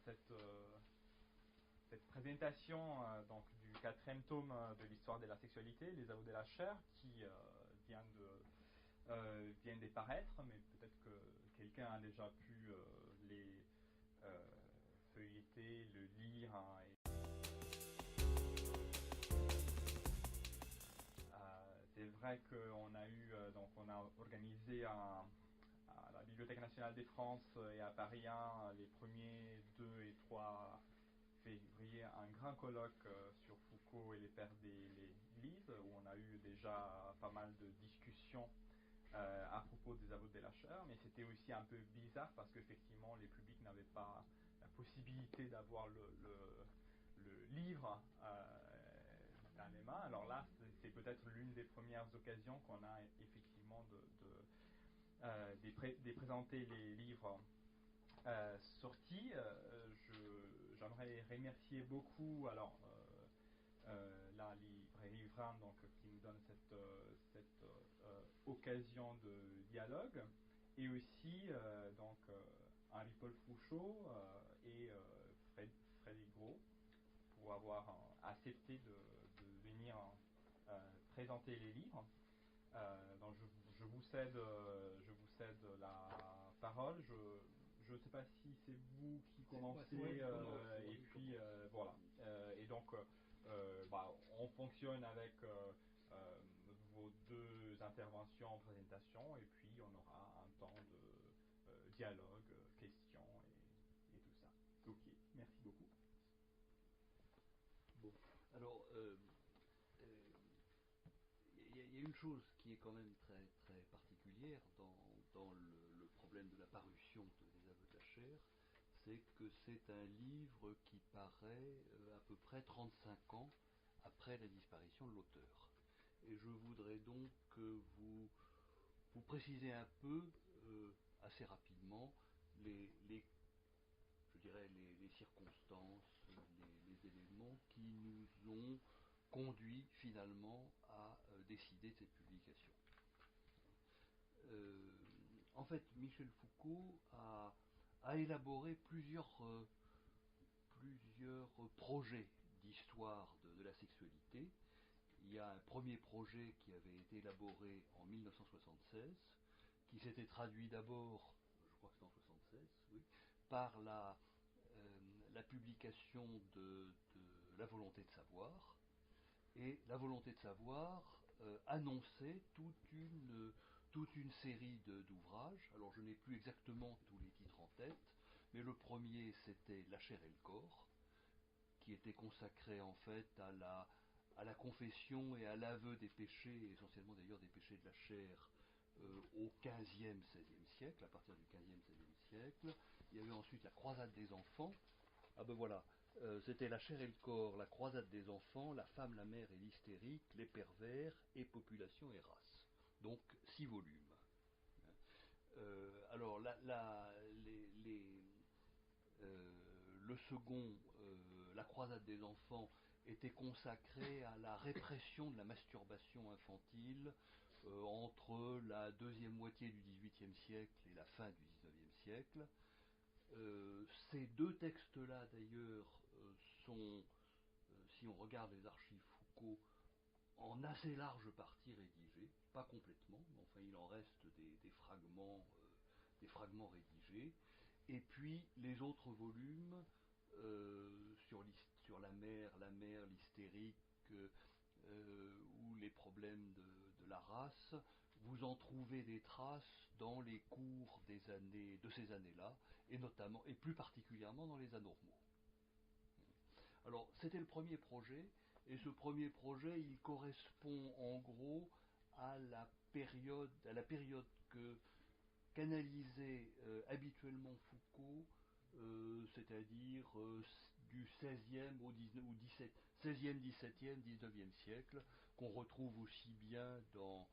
cette présentation donc du 4e tome de l'histoire de la sexualité, Les aveux de la chair, qui vient de paraître, mais peut-être que quelqu'un a déjà pu les feuilleter, le lire. C'est vrai qu'on a on a organisé à la Bibliothèque nationale de France et à Paris 1 les 1er, 2 et 3 février un grand colloque sur Foucault et les pères des Églises, où on a eu déjà pas mal de discussions à propos des aveux de la chair, mais c'était aussi un peu bizarre parce qu'effectivement les publics n'avaient pas la possibilité d'avoir le livre dans les mains. Alors là, c'est peut-être l'une des premières occasions qu'on a effectivement de présenter les livres sortis. J'aimerais remercier beaucoup la librairie Vran qui nous donne cette occasion de dialogue, et aussi Henri-Paul Fouchot et Frédéric Gros pour avoir accepté de venir présenter les livres. Donc je vous cède la parole. Je ne sais pas si c'est vous qui commencez, et puis voilà. Et donc on fonctionne avec vos 2 interventions en présentation, et puis on aura un temps de dialogue, questions et tout ça. Ok, merci beaucoup. Bon, alors il y a une chose qui est quand même très, très particulière dans le problème de la parution des aveux de la chair, c'est que c'est un livre qui paraît à peu près 35 ans après la disparition de l'auteur. Et je voudrais donc que vous précisez un peu, assez rapidement, les circonstances, les éléments qui nous ont conduit finalement à décider de cette publication. En fait, Michel Foucault a élaboré plusieurs projets d'histoire de la sexualité. Il y a un premier projet qui avait été élaboré en 1976, qui s'était traduit d'abord, je crois que c'était en 1976, oui, par la publication de La volonté de savoir. Et La volonté de savoir annonçait toute une série d'ouvrages. Alors je n'ai plus exactement tous les titres en tête, mais le premier c'était La chair et le corps, qui était consacré en fait à la confession et à l'aveu des péchés, essentiellement d'ailleurs des péchés de la chair, au XVe, XVIe siècle, à partir du XVe, XVIe siècle. Il y avait ensuite la croisade des enfants. Ah ben voilà, c'était La chair et le corps, la croisade des enfants, la femme, la mère et l'hystérique, les pervers et population et race. Donc 6 volumes. Alors le second, la croisade des enfants, était consacré à la répression de la masturbation infantile entre la deuxième moitié du XVIIIe siècle et la fin du XIXe siècle. Ces 2 textes-là, d'ailleurs, sont, si on regarde les archives Foucault, en assez large partie rédigés, pas complètement, mais enfin il en reste des fragments rédigés. Et puis les autres volumes sur la mère, l'hystérique, ou les problèmes de la race, vous en trouvez des traces dans les cours de ces années-là, et notamment, et plus particulièrement dans les anormaux. Alors, c'était le premier projet, et ce premier projet, il correspond en gros à la période qu'analysait habituellement Foucault, c'est-à-dire du 16e au 16e, 17e, 19e siècle, qu'on retrouve aussi bien dans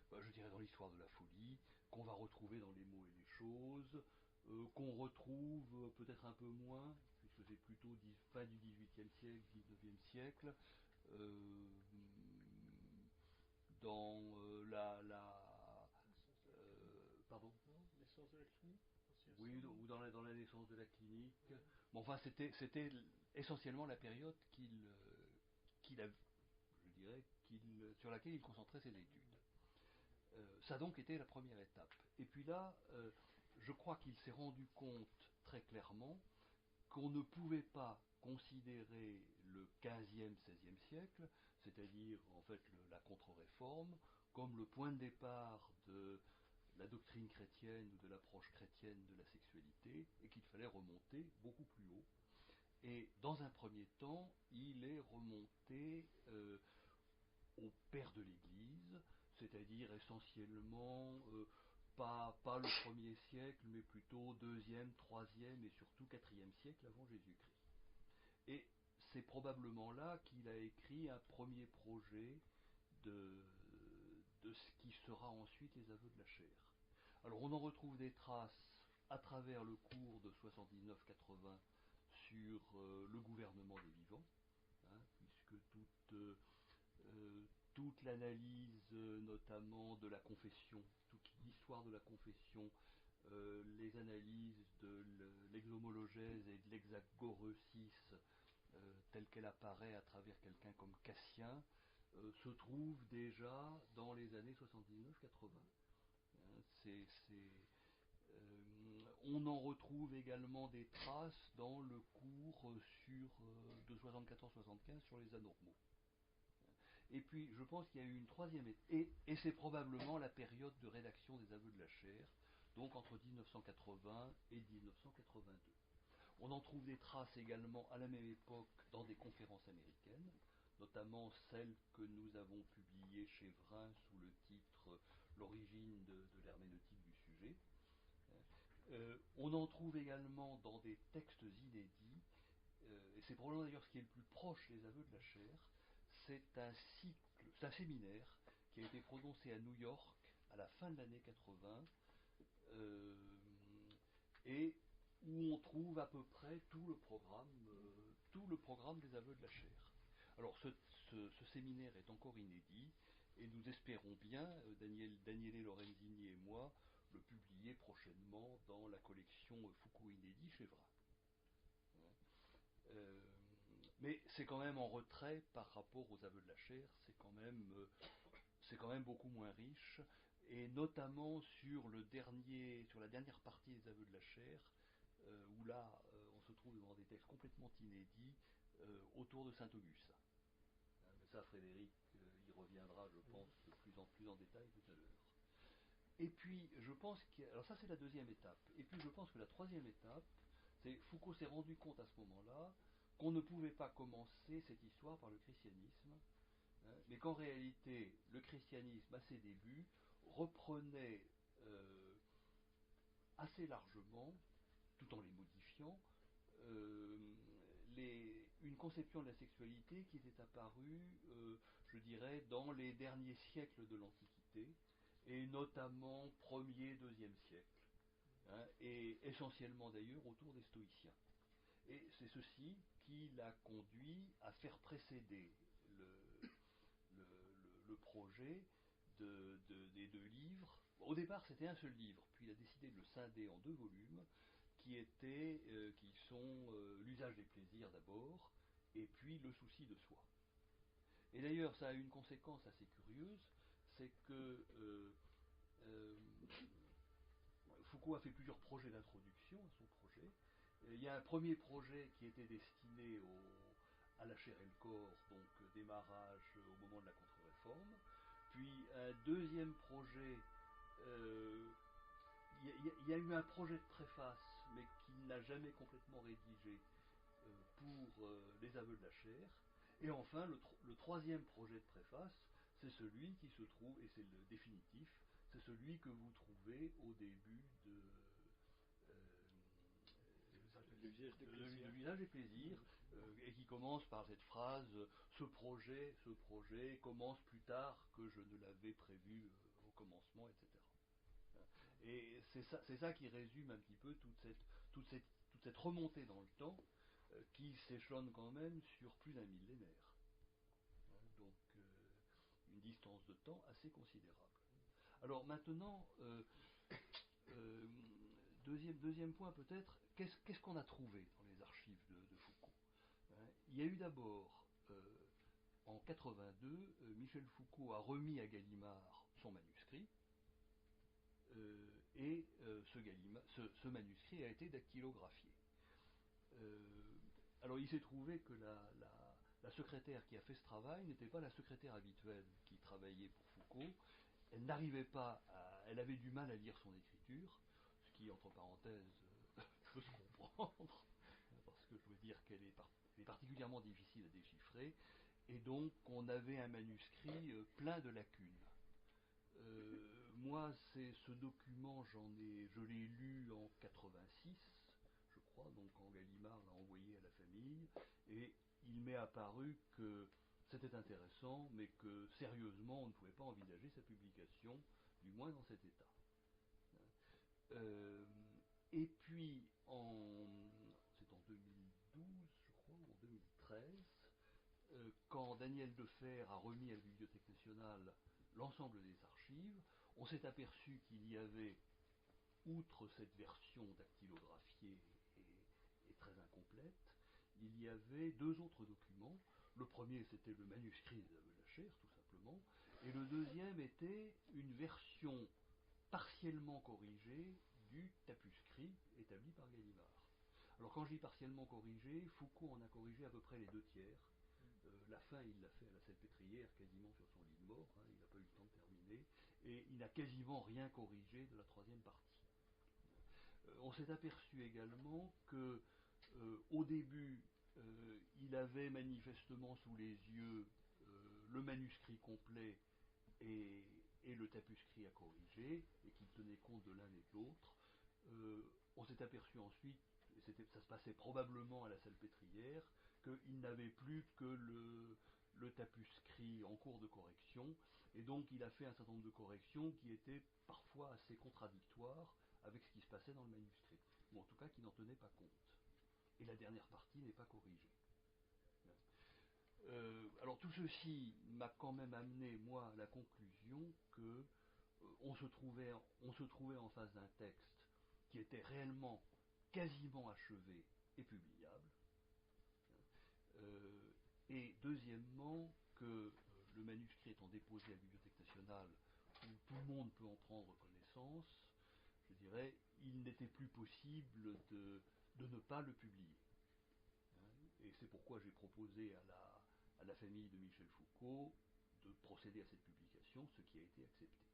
dans l'histoire de la folie, qu'on va retrouver dans Les mots et les choses, qu'on retrouve peut-être un peu moins, puisque c'est plutôt fin du 18e siècle, 19e siècle, dans pardon, l'essence de l'alchimie. Oui, ou dans la naissance de la clinique. Bon, enfin, c'était essentiellement la période je dirais, sur laquelle il concentrait ses études. Ça a donc été la première étape. Et puis là, je crois qu'il s'est rendu compte très clairement qu'on ne pouvait pas considérer le 15e, 16e siècle, c'est-à-dire en fait la contre-réforme, comme le point de départ de la doctrine chrétienne ou de l'approche chrétienne de la sexualité, et qu'il fallait remonter beaucoup plus haut. Et dans un premier temps, il est remonté au père de l'Église, c'est-à-dire essentiellement pas le 1er siècle, mais plutôt 2e, 3e et surtout 4e siècle avant Jésus-Christ. Et c'est probablement là qu'il a écrit un premier projet de ce qui sera ensuite les aveux de la chair. Alors on en retrouve des traces à travers le cours de 79-80 sur le gouvernement des vivants, hein, puisque toute l'analyse notamment de la confession, toute l'histoire de la confession, les analyses de l'exhomologèse et de l'exagoreusis telle qu'elle apparaît à travers quelqu'un comme Cassien, se trouve déjà dans les années 79-80. On en retrouve également des traces dans le cours de 74-75 sur les anormaux. Et puis, je pense qu'il y a eu une troisième étape, et c'est probablement la période de rédaction des aveux de la chair, donc entre 1980 et 1982. On en trouve des traces également à la même époque dans des conférences américaines, notamment celle que nous avons publiée chez Vrin sous le titre L'origine de l'herméneutique du sujet. On en trouve également dans des textes inédits, et c'est probablement d'ailleurs ce qui est le plus proche des aveux de la chair. C'est un séminaire qui a été prononcé à New York à la fin de l'année 80, et où on trouve à peu près tout le programme des aveux de la chair. Alors ce séminaire est encore inédit, et nous espérons bien, Daniele Lorenzini et moi, le publier prochainement dans la collection Foucault Inédit chez Vrin. Mais c'est quand même en retrait par rapport aux aveux de la chair, c'est quand même beaucoup moins riche, et notamment sur la dernière partie des aveux de la chair, où là on se trouve devant des textes complètement inédits autour de Saint-Augustin. Mais ça, Frédéric y reviendra, je pense, de plus en détail tout à l'heure. Et puis, je pense alors ça c'est la deuxième étape. Et puis je pense que la troisième étape, c'est Foucault s'est rendu compte à ce moment-là qu'on ne pouvait pas commencer cette histoire par le christianisme, hein, mais qu'en réalité, le christianisme, à ses débuts, reprenait assez largement, tout en les modifiant, une conception de la sexualité qui était apparue, je dirais, dans les derniers siècles de l'Antiquité, et notamment 1er, 2e siècle, hein, et essentiellement d'ailleurs autour des stoïciens. Et c'est ceci qui l'a conduit à faire précéder le projet des deux livres. Au départ, c'était un seul livre, puis il a décidé de le scinder en 2 volumes, qui sont l'usage des plaisirs d'abord, et puis le souci de soi. Et d'ailleurs, ça a une conséquence assez curieuse, c'est que Foucault a fait plusieurs projets d'introduction à son projet. Il y a un premier projet qui était destiné à la chair et le corps, donc démarrage au moment de la contre-réforme. Puis un deuxième projet, il y a eu un projet de préface, mais qu'il n'a jamais complètement rédigé pour les aveux de la chair. Et enfin, le troisième projet de préface, c'est celui qui se trouve, et c'est le définitif, c'est celui que vous trouvez au début de l'usage des plaisirs, et qui commence par cette phrase ce projet commence plus tard que je ne l'avais prévu au commencement, etc. Et c'est ça qui résume un petit peu toute cette remontée dans le temps qui s'échelonne quand même sur plus d'un millénaire. Donc une distance de temps assez considérable. Alors maintenant, deuxième point peut-être, qu'est-ce qu'on a trouvé dans les archives de Foucault, hein? Il y a eu d'abord, en 82, Michel Foucault a remis à Gallimard son manuscrit, et ce manuscrit a été dactylographié. Alors il s'est trouvé que la secrétaire qui a fait ce travail n'était pas la secrétaire habituelle qui travaillait pour Foucault. Elle n'arrivait pas elle avait du mal à lire son écriture, ce qui, entre parenthèses, peut se comprendre, parce que je veux dire qu'elle est particulièrement difficile à déchiffrer, et donc on avait un manuscrit plein de lacunes. Moi, ce document, je l'ai lu en 86, je crois, donc quand Gallimard l'a envoyé à la famille, et il m'est apparu que c'était intéressant, mais que sérieusement, on ne pouvait pas envisager sa publication, du moins dans cet état. Et puis, c'est en 2012, je crois, ou en 2013, quand Daniel Defer a remis à la Bibliothèque nationale l'ensemble des archives, on s'est aperçu qu'il y avait, outre cette version dactylographiée et très incomplète, il y avait deux autres documents. Le premier, c'était le manuscrit de la chaire, tout simplement, et le deuxième était une version partiellement corrigée du tapuscrit établi par Gallimard. Alors quand je dis partiellement corrigé, Foucault en a corrigé à peu près les 2/3. La fin, il l'a fait à la Salpêtrière, quasiment sur son lit de mort, hein, il n'a pas eu le temps de terminer, et il n'a quasiment rien corrigé de la troisième partie. On s'est aperçu également que, au début, il avait manifestement sous les yeux le manuscrit complet et le tapuscrit à corriger, et qu'il tenait compte de l'un et de l'autre. On s'est aperçu ensuite, et ça se passait probablement à la Salpêtrière, qu'il n'avait plus que le tapuscrit en cours de correction, et donc il a fait un certain nombre de corrections qui étaient parfois assez contradictoires avec ce qui se passait dans le manuscrit, ou en tout cas qui n'en tenaient pas compte. Et la dernière partie n'est pas corrigée. Alors tout ceci m'a quand même amené, moi, à la conclusion que on se trouvait en face d'un texte qui était réellement quasiment achevé et publiable, et deuxièmement que le manuscrit étant déposé à la Bibliothèque nationale où tout le monde peut en prendre connaissance, je dirais, il n'était plus possible de ne pas le publier. Et c'est pourquoi j'ai proposé à la famille de Michel Foucault de procéder à cette publication, ce qui a été accepté.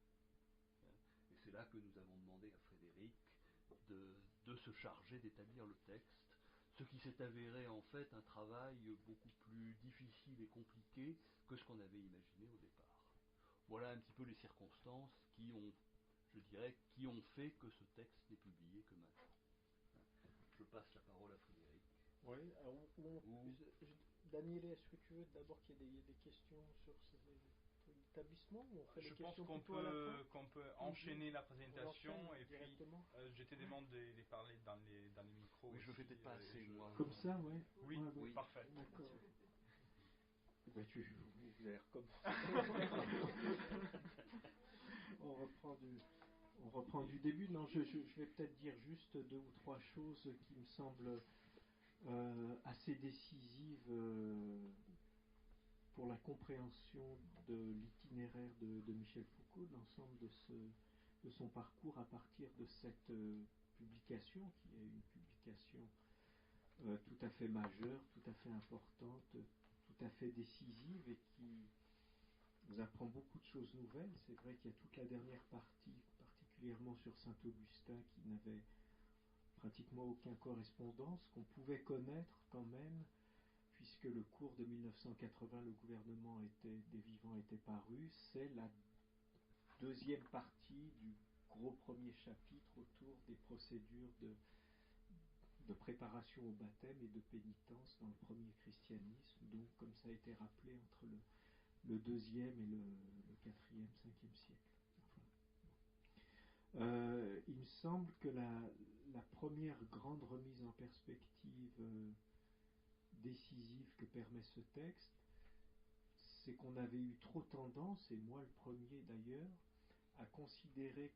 Et c'est là que nous avons demandé à Frédéric de se charger d'établir le texte, ce qui s'est avéré en fait un travail beaucoup plus difficile et compliqué que ce qu'on avait imaginé au départ. Voilà un petit peu les circonstances qui ont fait que ce texte n'est publié que maintenant. Je passe la parole à Frédéric. Oui, alors Daniel, est-ce que tu veux d'abord qu'il y ait des questions sur l'établissement, ou on fait les questions plutôt à la fin? qu'on peut enchaîner la présentation, et puis je te demande de parler dans les micros. Oui, je ne fais peut-être pas assez, moi. Comme ça, ouais. Oui, ouais, ouais. Parfait. D'accord. Ben, vous allez recommencer. On reprend du début. Non, je vais peut-être dire juste deux ou trois choses qui me semblent assez décisives pour la compréhension de l'itinéraire de Michel Foucault, de l'ensemble de son parcours à partir de cette publication, qui est une publication tout à fait majeure, tout à fait importante, tout à fait décisive, et qui nous apprend beaucoup de choses nouvelles. C'est vrai qu'il y a toute la dernière partie, particulièrement sur Saint-Augustin, qui n'avait pratiquement aucun correspondance, qu'on pouvait connaître quand même, puisque le cours de 1980, le gouvernement des vivants était paru. C'est la deuxième partie du gros premier chapitre autour des procédures de préparation au baptême et de pénitence dans le premier christianisme, donc comme ça a été rappelé entre le 2e et le 4e, 5e siècle. Enfin, il me semble que la première grande remise en perspective décisive que permet ce texte, c'est qu'on avait eu trop tendance, et moi le premier d'ailleurs, à considérer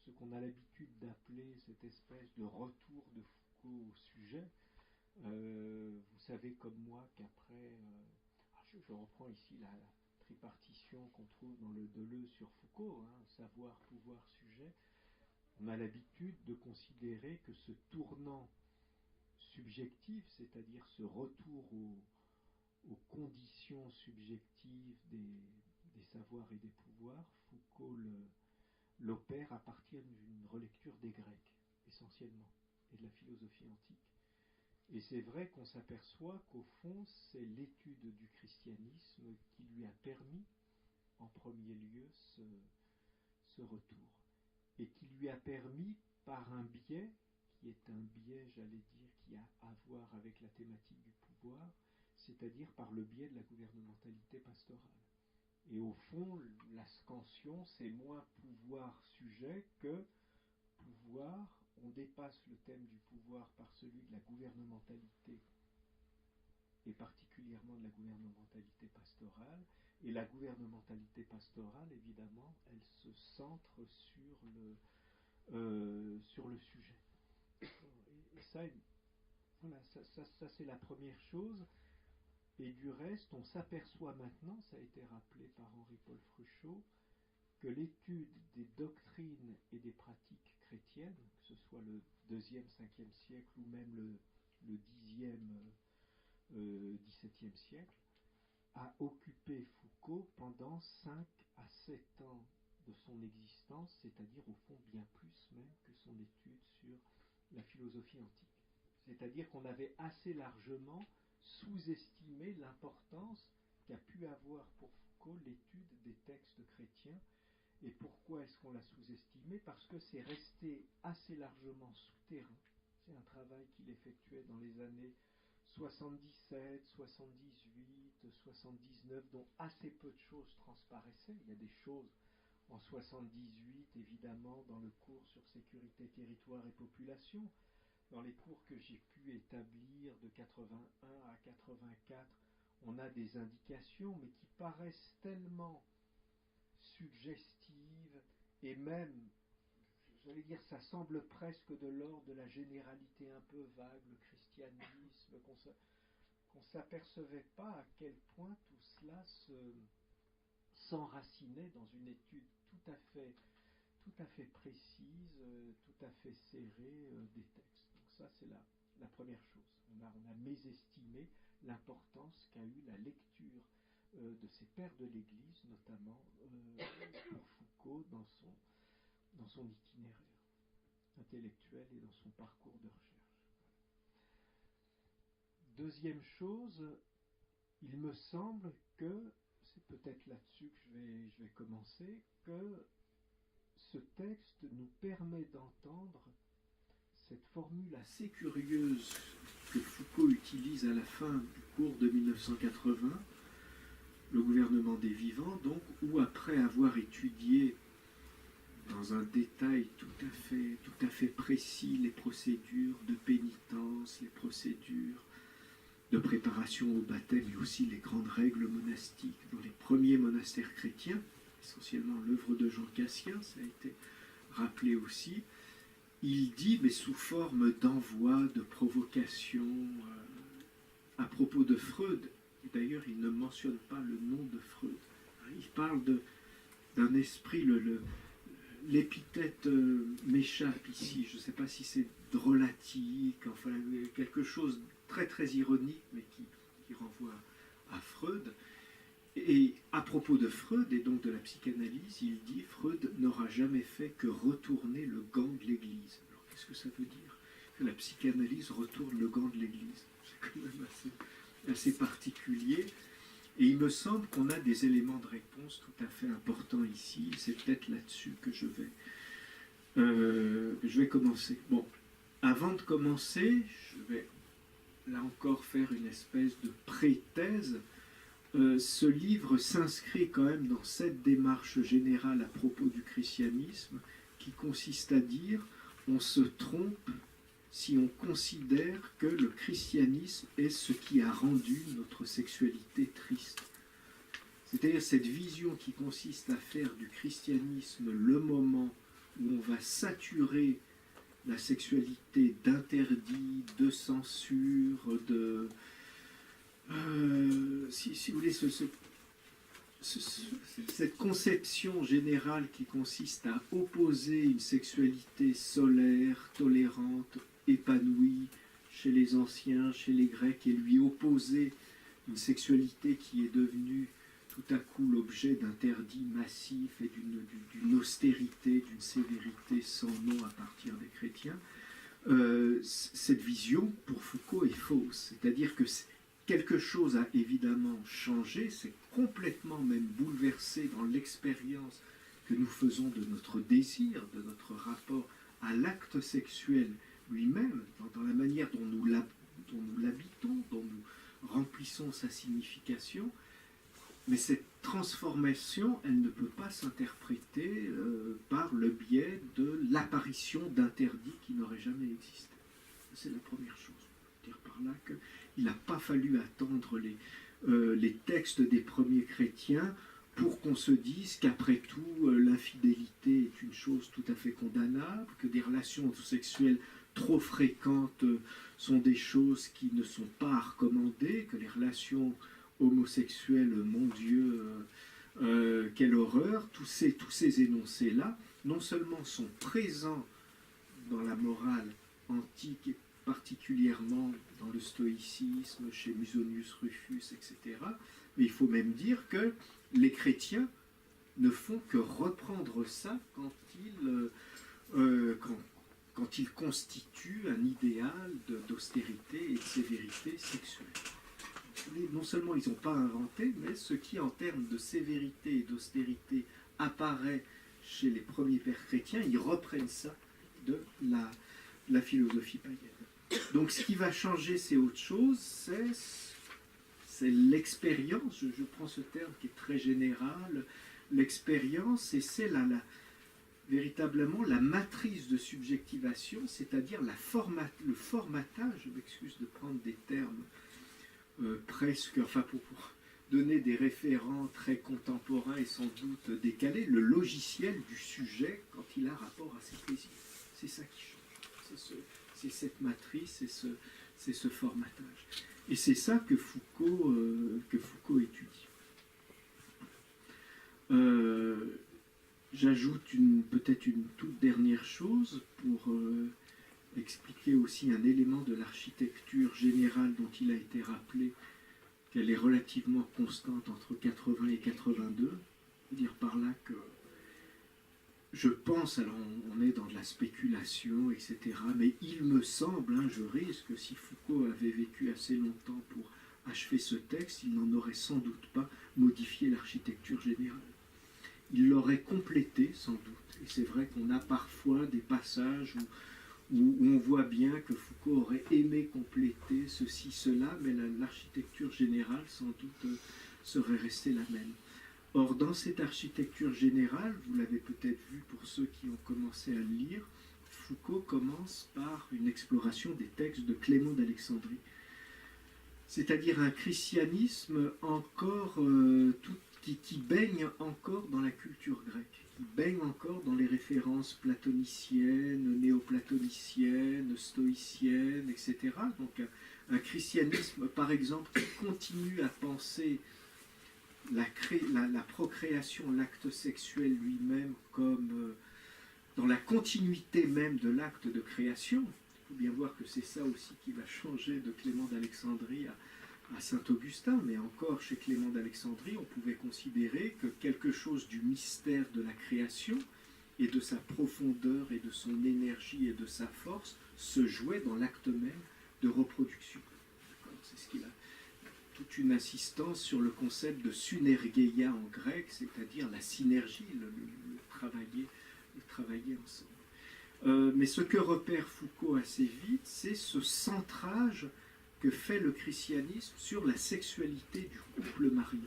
que ce qu'on a l'habitude d'appeler cette espèce de retour de Foucault au sujet. Vous savez comme moi qu'après, je reprends ici la tripartition qu'on trouve dans le Deleuze sur Foucault, savoir, pouvoir, sujet, on a l'habitude de considérer que ce tournant subjectif, c'est-à-dire ce retour aux conditions subjectives des savoirs et des pouvoirs, Foucault l'opère à partir d'une relecture des Grecs, essentiellement, et de la philosophie antique. Et c'est vrai qu'on s'aperçoit qu'au fond, c'est l'étude du christianisme qui lui a permis, en premier lieu, ce retour. Et qui lui a permis, par un biais, qui est un biais, j'allais dire, qui a à voir avec la thématique du pouvoir, c'est-à-dire par le biais de la gouvernementalité pastorale. Et au fond, la scansion, c'est moins pouvoir-sujet que pouvoir. On dépasse le thème du pouvoir par celui de la gouvernementalité, et particulièrement de la gouvernementalité pastorale. Et la gouvernementalité pastorale, évidemment, elle se centre sur le sujet. Et ça, voilà, ça c'est la première chose. Et du reste, on s'aperçoit maintenant, ça a été rappelé par Henri-Paul Fruchot, que l'étude des doctrines et des pratiques chrétiennes, que ce soit le 2e, 5e siècle ou même le 10e, 17e siècle, a occupé Foucault pendant 5 à 7 ans de son existence, c'est-à-dire au fond bien plus même que son étude sur la philosophie antique. C'est-à-dire qu'on avait assez largement sous-estimé l'importance qu'a pu avoir pour Foucault l'étude des textes chrétiens. Et pourquoi est-ce qu'on l'a sous-estimé ? Parce que c'est resté assez largement souterrain. C'est un travail qu'il effectuait dans les années 77, 78, 79, dont assez peu de choses transparaissaient. Il y a des choses en 78, évidemment, dans le cours sur sécurité, territoire et population. Dans les cours que j'ai pu établir de 81 à 84, on a des indications, mais qui paraissent tellement suggestives et même, j'allais dire, ça semble presque de l'ordre de la généralité un peu vague, le christianisme, qu'on ne s'apercevait pas à quel point tout cela s'enracinait dans une étude tout à fait précise, tout à fait serrée des textes. Donc ça, c'est la première chose. On a mésestimé l'importance qu'a eu la lecture de ces pères de l'Église, notamment pour Foucault dans son itinéraire intellectuel et dans son parcours de recherche. Deuxième chose, il me semble que, c'est peut-être là-dessus que je vais commencer, que ce texte nous permet d'entendre cette formule assez curieuse que Foucault utilise à la fin du cours de 1980, le gouvernement des vivants, donc, où après avoir étudié dans un détail tout à fait précis les procédures de pénitence, les procédures de préparation au baptême et aussi les grandes règles monastiques dans les premiers monastères chrétiens, essentiellement l'œuvre de Jean Cassien, ça a été rappelé aussi, il dit, mais sous forme d'envoi, de provocation, à propos de Freud, et d'ailleurs il ne mentionne pas le nom de Freud, il parle d'un esprit, l'épithète m'échappe ici, je ne sais pas si c'est drôlatique, enfin quelque chose très très ironique, mais qui renvoie à Freud. Et à propos de Freud, et donc de la psychanalyse, il dit « Freud n'aura jamais fait que retourner le gant de l'Église ». Alors qu'est-ce que ça veut dire ? Que la psychanalyse retourne le gant de l'Église. C'est quand même assez particulier. Et il me semble qu'on a des éléments de réponse tout à fait importants ici. C'est peut-être là-dessus que je vais commencer. Bon, avant de commencer, je vais là encore faire une espèce de pré-thèse. Ce livre s'inscrit quand même dans cette démarche générale à propos du christianisme qui consiste à dire on se trompe si on considère que le christianisme est ce qui a rendu notre sexualité triste. C'est-à-dire cette vision qui consiste à faire du christianisme le moment où on va saturer la sexualité d'interdits, de censure, de... si vous voulez, cette conception générale qui consiste à opposer une sexualité solaire, tolérante, épanouie chez les anciens, chez les Grecs, et lui opposer une sexualité qui est devenue tout à coup l'objet d'interdits massifs et d'une austérité, d'une sévérité sans nom à partir des chrétiens, cette vision, pour Foucault, est fausse. C'est-à-dire que quelque chose a évidemment changé, c'est complètement même bouleversé dans l'expérience que nous faisons de notre désir, de notre rapport à l'acte sexuel lui-même, dans la manière dont nous l'habitons, dont nous remplissons sa signification. Mais cette transformation, elle ne peut pas s'interpréter par le biais de l'apparition d'interdits qui n'auraient jamais existé. C'est la première chose. Dire par là qu'il n'a pas fallu attendre les textes des premiers chrétiens pour qu'on se dise qu'après tout, l'infidélité est une chose tout à fait condamnable, que des relations sexuelles trop fréquentes sont des choses qui ne sont pas à recommander, que les relations homosexuels, mon Dieu, quelle horreur. Tous ces énoncés-là, non seulement sont présents dans la morale antique, et particulièrement dans le stoïcisme, chez Musonius Rufus, etc., mais il faut même dire que les chrétiens ne font que reprendre ça quand ils constituent un idéal d'austérité et de sévérité sexuelle. Non seulement ils n'ont pas inventé, mais ce qui, en termes de sévérité et d'austérité, apparaît chez les premiers pères chrétiens, ils reprennent ça de la philosophie païenne. Donc ce qui va changer, c'est autre chose, c'est l'expérience, je prends ce terme qui est très général, l'expérience, et c'est véritablement la matrice de subjectivation, c'est-à-dire le formatage, je m'excuse de prendre des termes presque, enfin pour donner des référents très contemporains et sans doute décalés, le logiciel du sujet quand il a rapport à ses plaisirs. C'est ça qui change. C'est cette matrice, c'est ce formatage. Et c'est ça que Foucault étudie. J'ajoute peut-être une toute dernière chose pour expliquer aussi un élément de l'architecture générale dont il a été rappelé qu'elle est relativement constante entre 80 et 82. Dire par là que je pense, alors on est dans de la spéculation, etc., mais il me semble, je risque, si Foucault avait vécu assez longtemps pour achever ce texte, il n'en aurait sans doute pas modifié l'architecture générale. Il l'aurait complété, sans doute. Et c'est vrai qu'on a parfois des passages où on voit bien que Foucault aurait aimé compléter ceci, cela, mais l'architecture générale, sans doute, serait restée la même. Or, dans cette architecture générale, vous l'avez peut-être vu pour ceux qui ont commencé à le lire, Foucault commence par une exploration des textes de Clément d'Alexandrie. C'est-à-dire un christianisme encore qui baigne encore dans la culture grecque, qui baigne encore dans les références platoniciennes, néoplatoniciennes, stoïciennes, etc. Donc un christianisme, par exemple, qui continue à penser la procréation, l'acte sexuel lui-même comme dans la continuité même de l'acte de création. Il faut bien voir que c'est ça aussi qui va changer de Clément d'Alexandrie à Saint-Augustin, mais encore chez Clément d'Alexandrie, on pouvait considérer que quelque chose du mystère de la création et de sa profondeur et de son énergie et de sa force se jouait dans l'acte même de reproduction. C'est ce qu'il a. Toute une insistance sur le concept de synergeia en grec, c'est-à-dire la synergie, le travailler ensemble. Mais ce que repère Foucault assez vite, c'est ce centrage que fait le christianisme sur la sexualité du couple marié.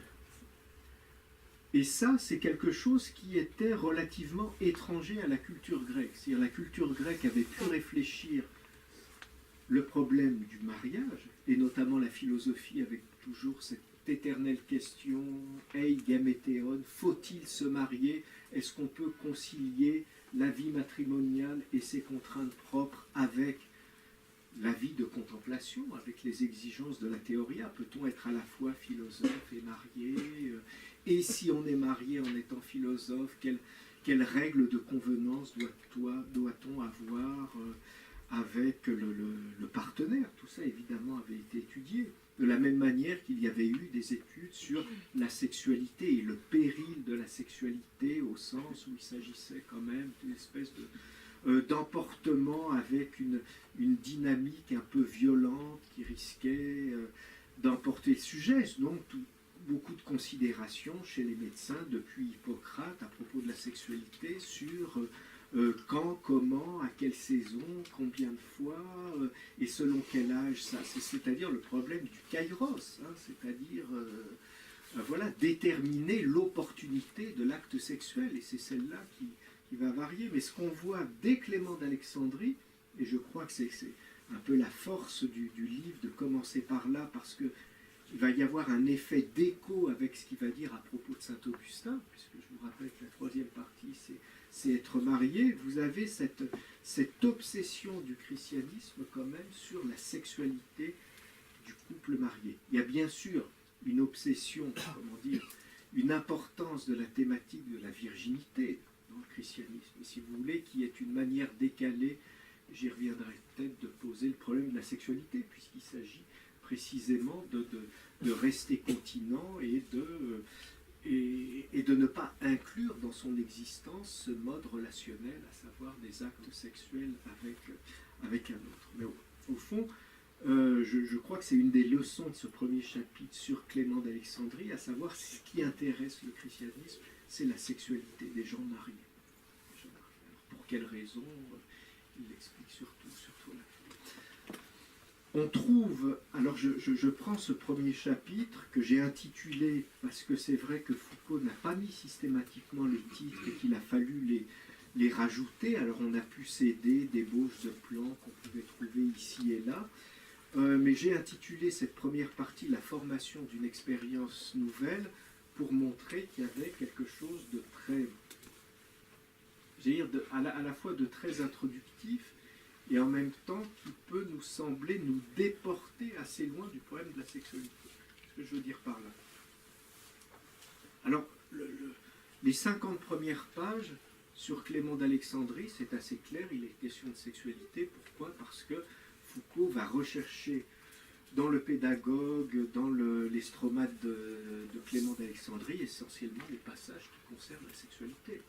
Et ça, c'est quelque chose qui était relativement étranger à la culture grecque. C'est-à-dire la culture grecque avait pu réfléchir le problème du mariage, et notamment la philosophie avec toujours cette éternelle question, ei gaméthéon, faut-il se marier? est-ce qu'on peut concilier la vie matrimoniale et ses contraintes propres avec la vie de contemplation, avec les exigences de la théoria? Peut-on être à la fois philosophe et marié? Et si on est marié en étant philosophe, quelles règles de convenance doit-on avoir avec le partenaire? Tout ça, évidemment, avait été étudié. De la même manière qu'il y avait eu des études sur la sexualité et le péril de la sexualité, au sens où il s'agissait quand même d'une espèce d'emportement avec une dynamique un peu violente qui risquait d'emporter le sujet. Donc, beaucoup de considérations chez les médecins depuis Hippocrate à propos de la sexualité sur quand, comment, à quelle saison, combien de fois, et selon quel âge, ça, c'est-à-dire le problème du kairos, hein, c'est-à-dire voilà, déterminer l'opportunité de l'acte sexuel, et c'est celle-là qui va varier. Mais ce qu'on voit dès Clément d'Alexandrie, et je crois que c'est un peu la force du livre de commencer par là, parce que il va y avoir un effet d'écho avec ce qu'il va dire à propos de Saint-Augustin, puisque je vous rappelle que la troisième partie, c'est être marié. Vous avez cette obsession du christianisme quand même sur la sexualité du couple marié. Il y a bien sûr une obsession, comment dire, une importance de la thématique de la virginité dans le christianisme, et si vous voulez, qui est une manière décalée, j'y reviendrai peut-être, de poser le problème de la sexualité, puisqu'il s'agit précisément de rester continent et de ne pas inclure dans son existence ce mode relationnel, à savoir des actes sexuels avec un autre. Mais au fond, je crois que c'est une des leçons de ce premier chapitre sur Clément d'Alexandrie, à savoir ce qui intéresse le christianisme, c'est la sexualité des gens mariés. Alors, pour quelles raisons, il l'explique surtout là. On trouve, alors je prends ce premier chapitre que j'ai intitulé, parce que c'est vrai que Foucault n'a pas mis systématiquement les titres et qu'il a fallu les rajouter, alors on a pu céder d'ébauches de plans qu'on pouvait trouver ici et là, mais j'ai intitulé cette première partie « La formation d'une expérience nouvelle » pour montrer qu'il y avait quelque chose de très, à la fois de très introductif, et en même temps qui peut nous sembler nous déporter assez loin du problème de la sexualité. Ce que je veux dire par là. Alors, les 50 premières pages sur Clément d'Alexandrie, c'est assez clair, il est question de sexualité. Pourquoi? Parce que Foucault va rechercher dans le pédagogue, dans les stromates de Clément d'Alexandrie, essentiellement les passages qui concernent la sexualité.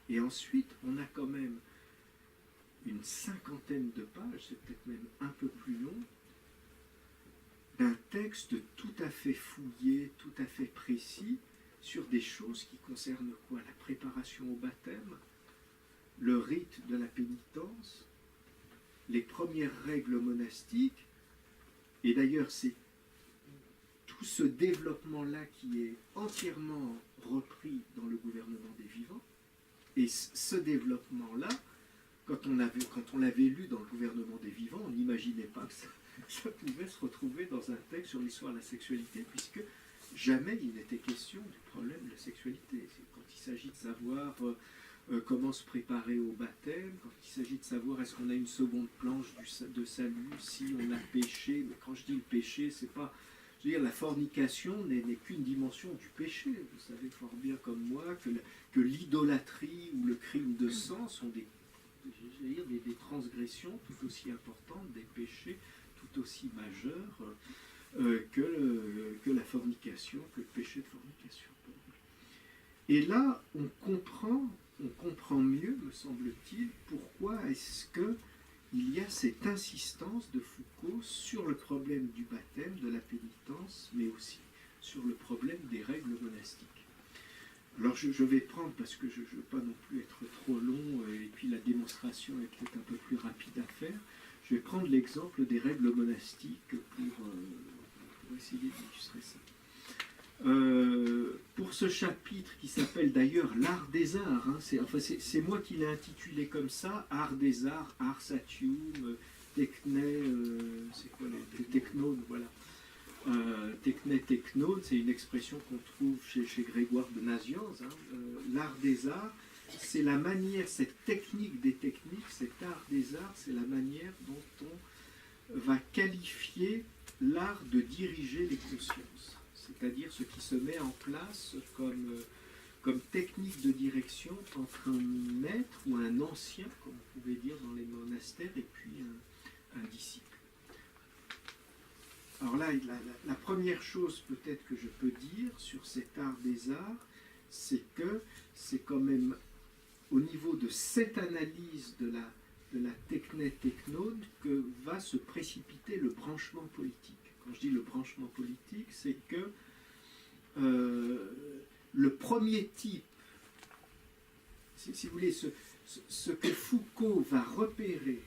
Et ensuite, on a quand même une 50aine de pages, c'est peut-être même un peu plus long, d'un texte tout à fait fouillé, tout à fait précis, sur des choses qui concernent quoi? La préparation au baptême, le rite de la pénitence, les premières règles monastiques, et d'ailleurs c'est tout ce développement-là qui est entièrement repris dans le gouvernement des vivants, et ce développement-là, quand on l'avait lu dans le gouvernement des vivants, on n'imaginait pas que ça pouvait se retrouver dans un texte sur l'histoire de la sexualité, puisque jamais il n'était question du problème de la sexualité. Quand il s'agit de savoir comment se préparer au baptême, quand il s'agit de savoir est-ce qu'on a une seconde planche de salut, si on a péché, mais quand je dis le péché, c'est pas... Je veux dire, la fornication n'est qu'une dimension du péché. Vous savez fort bien comme moi que l'idolâtrie ou le crime de sang sont des transgressions tout aussi importantes, des péchés tout aussi majeurs que la fornication, que le péché de fornication. Et là, on comprend mieux, me semble-t-il, pourquoi est-ce qu'il y a cette insistance de Foucault sur le problème du baptême, de la pénitence, mais aussi sur le problème des règles monastiques. Alors je vais prendre, parce que je ne veux pas non plus être trop long, et puis la démonstration est peut-être un peu plus rapide à faire, je vais prendre l'exemple des règles monastiques pour essayer d'illustrer ça. Pour ce chapitre qui s'appelle d'ailleurs l'art des arts, hein, c'est moi qui l'ai intitulé comme ça, art des arts, ars satium, techné, c'est quoi les technones, voilà. Techné, technone, c'est une expression qu'on trouve chez Grégoire de Nazianz. L'art des arts, c'est la manière, cette technique des techniques, cet art des arts, c'est la manière dont on va qualifier l'art de diriger les consciences. C'est-à-dire ce qui se met en place comme technique de direction entre un maître ou un ancien, comme on pouvait dire dans les monastères, et puis un disciple. Alors là, la première chose peut-être que je peux dire sur cet art des arts, c'est que c'est quand même au niveau de cette analyse de la techné technone que va se précipiter le branchement politique. Quand je dis le branchement politique, c'est que le premier type, si vous voulez, ce que Foucault va repérer,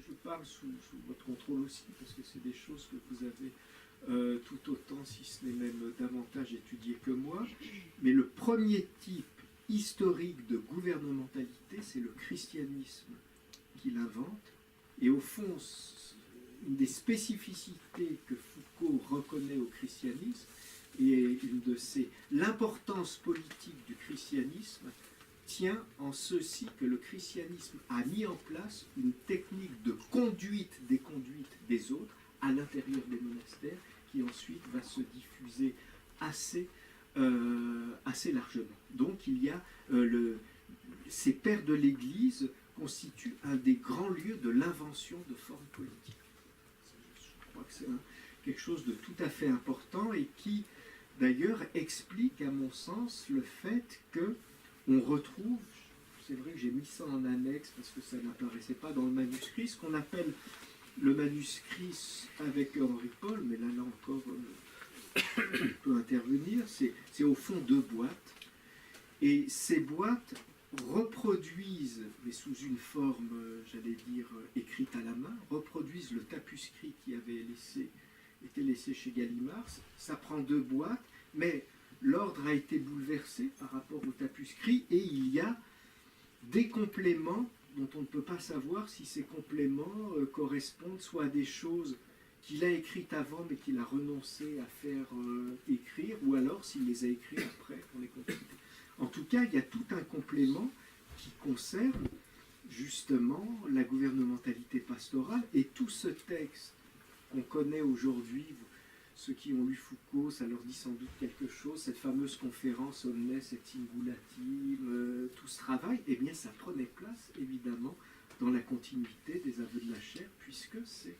je parle sous votre contrôle aussi, parce que c'est des choses que vous avez tout autant, si ce n'est même davantage étudié que moi, mais le premier type historique de gouvernementalité, c'est le christianisme qu'il invente, et au fond, une des spécificités que Foucault reconnaît au christianisme, et l'importance politique du christianisme tient en ceci que le christianisme a mis en place une technique de conduite des autres à l'intérieur des monastères qui ensuite va se diffuser assez largement. Donc il y a ces pères de l'Église constituent un des grands lieux de l'invention de formes politiques. Je crois que c'est quelque chose de tout à fait important et qui d'ailleurs explique à mon sens le fait que on retrouve, c'est vrai que j'ai mis ça en annexe parce que ça n'apparaissait pas dans le manuscrit, ce qu'on appelle le manuscrit avec Henri Paul, mais là encore on peut intervenir, c'est au fond 2 boîtes, et ces boîtes reproduisent, mais sous une forme, j'allais dire, écrite à la main, reproduisent le tapuscrit qui avait été laissé chez Gallimard. Ça prend 2 boîtes, mais l'ordre a été bouleversé par rapport au tapuscrit et il y a des compléments dont on ne peut pas savoir si ces compléments correspondent soit à des choses qu'il a écrites avant mais qu'il a renoncé à faire écrire, ou alors s'il les a écrites après pour les compléter. En tout cas, il y a tout un complément qui concerne justement la gouvernementalité pastorale, et tout ce texte qu'on connaît aujourd'hui, ceux qui ont lu Foucault, ça leur dit sans doute quelque chose, cette fameuse conférence Omnes et Singulatim, tout ce travail, eh bien ça prenait place évidemment dans la continuité des aveux de la chair, puisque c'est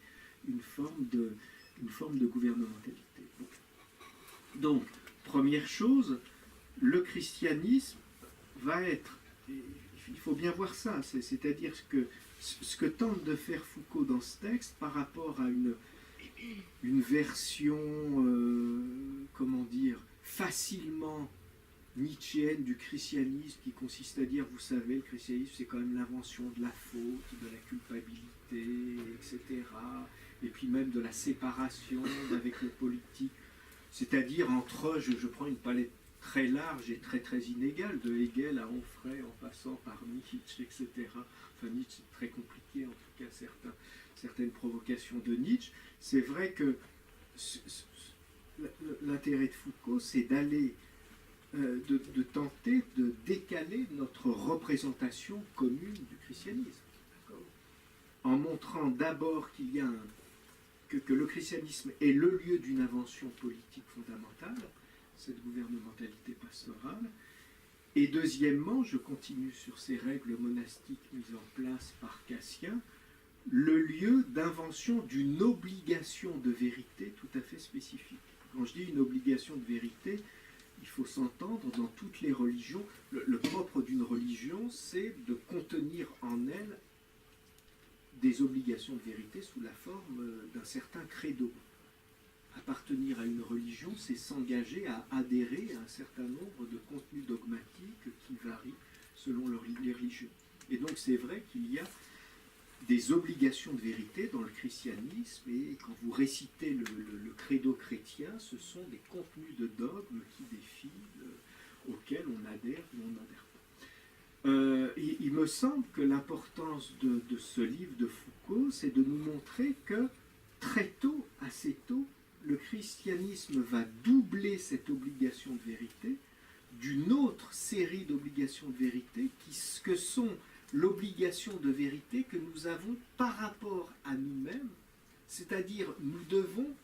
une forme de gouvernementalité. Donc, première chose, le christianisme va être, il faut bien voir ça, c'est-à-dire que ce que tente de faire Foucault dans ce texte par rapport à une version, comment dire, facilement nietzschéenne du christianisme, qui consiste à dire, vous savez, le christianisme c'est quand même l'invention de la faute, de la culpabilité, etc. Et puis même de la séparation avec le politique, c'est-à-dire entre, je prends une palette très large et très très inégale, de Hegel à Onfray en passant par Nietzsche, etc. Enfin Nietzsche c'est très compliqué, en tout cas certaines provocations de Nietzsche. C'est vrai que l'intérêt de Foucault, c'est d'aller, de tenter de décaler notre représentation commune du christianisme, en montrant d'abord qu'il y a que le christianisme est le lieu d'une invention politique fondamentale, cette gouvernementalité pastorale, et deuxièmement, je continue sur ces règles monastiques mises en place par Cassien, le lieu d'invention d'une obligation de vérité tout à fait spécifique. Quand je dis une obligation de vérité, il faut s'entendre dans toutes les religions. Le propre d'une religion, c'est de contenir en elle des obligations de vérité sous la forme d'un certain credo. Appartenir à une religion, c'est s'engager à adhérer à un certain nombre de contenus dogmatiques qui varient selon les religions. Et donc c'est vrai qu'il y a des obligations de vérité dans le christianisme, et quand vous récitez le credo chrétien, ce sont des contenus de dogmes qui défilent, auxquels on adhère ou on n'adhère pas. Il me semble que l'importance de ce livre de Foucault, c'est de nous montrer que très tôt, assez tôt, le christianisme va doubler cette obligation de vérité d'une autre série d'obligations de vérité que sont l'obligation de vérité que nous avons par rapport à nous-mêmes, c'est-à-dire nous devons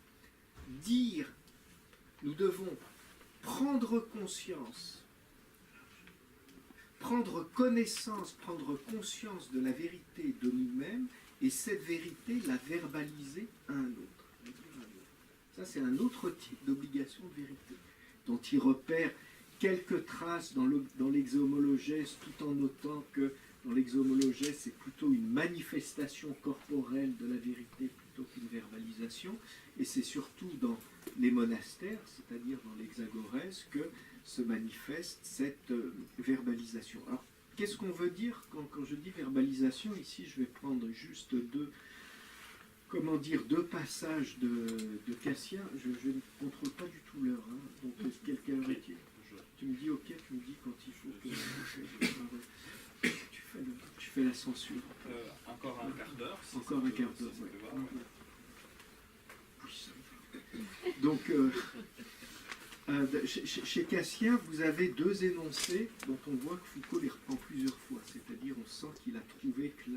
prendre conscience, prendre connaissance, prendre conscience de la vérité de nous-mêmes et cette vérité la verbaliser à un autre. Ça, c'est un autre type d'obligation de vérité dont il repère quelques traces dans l'exhomologèse, tout en notant que dans l'exhomologèse, c'est plutôt une manifestation corporelle de la vérité plutôt qu'une verbalisation. Et c'est surtout dans les monastères, c'est-à-dire dans l'Hexagorèse, que se manifeste cette verbalisation. Alors, qu'est-ce qu'on veut dire quand je dis verbalisation? Ici, je vais prendre juste deux passages de Cassien. Je ne contrôle pas du tout l'heure. Hein. Donc, quelqu'un tu me dis OK, tu me dis quand il faut que tu fais la censure. Encore un quart d'heure. Si encore un quart d'heure, oui. Donc, chez Cassien, vous avez deux énoncés dont on voit que Foucault les reprend plusieurs fois. C'est-à-dire, on sent qu'il a trouvé que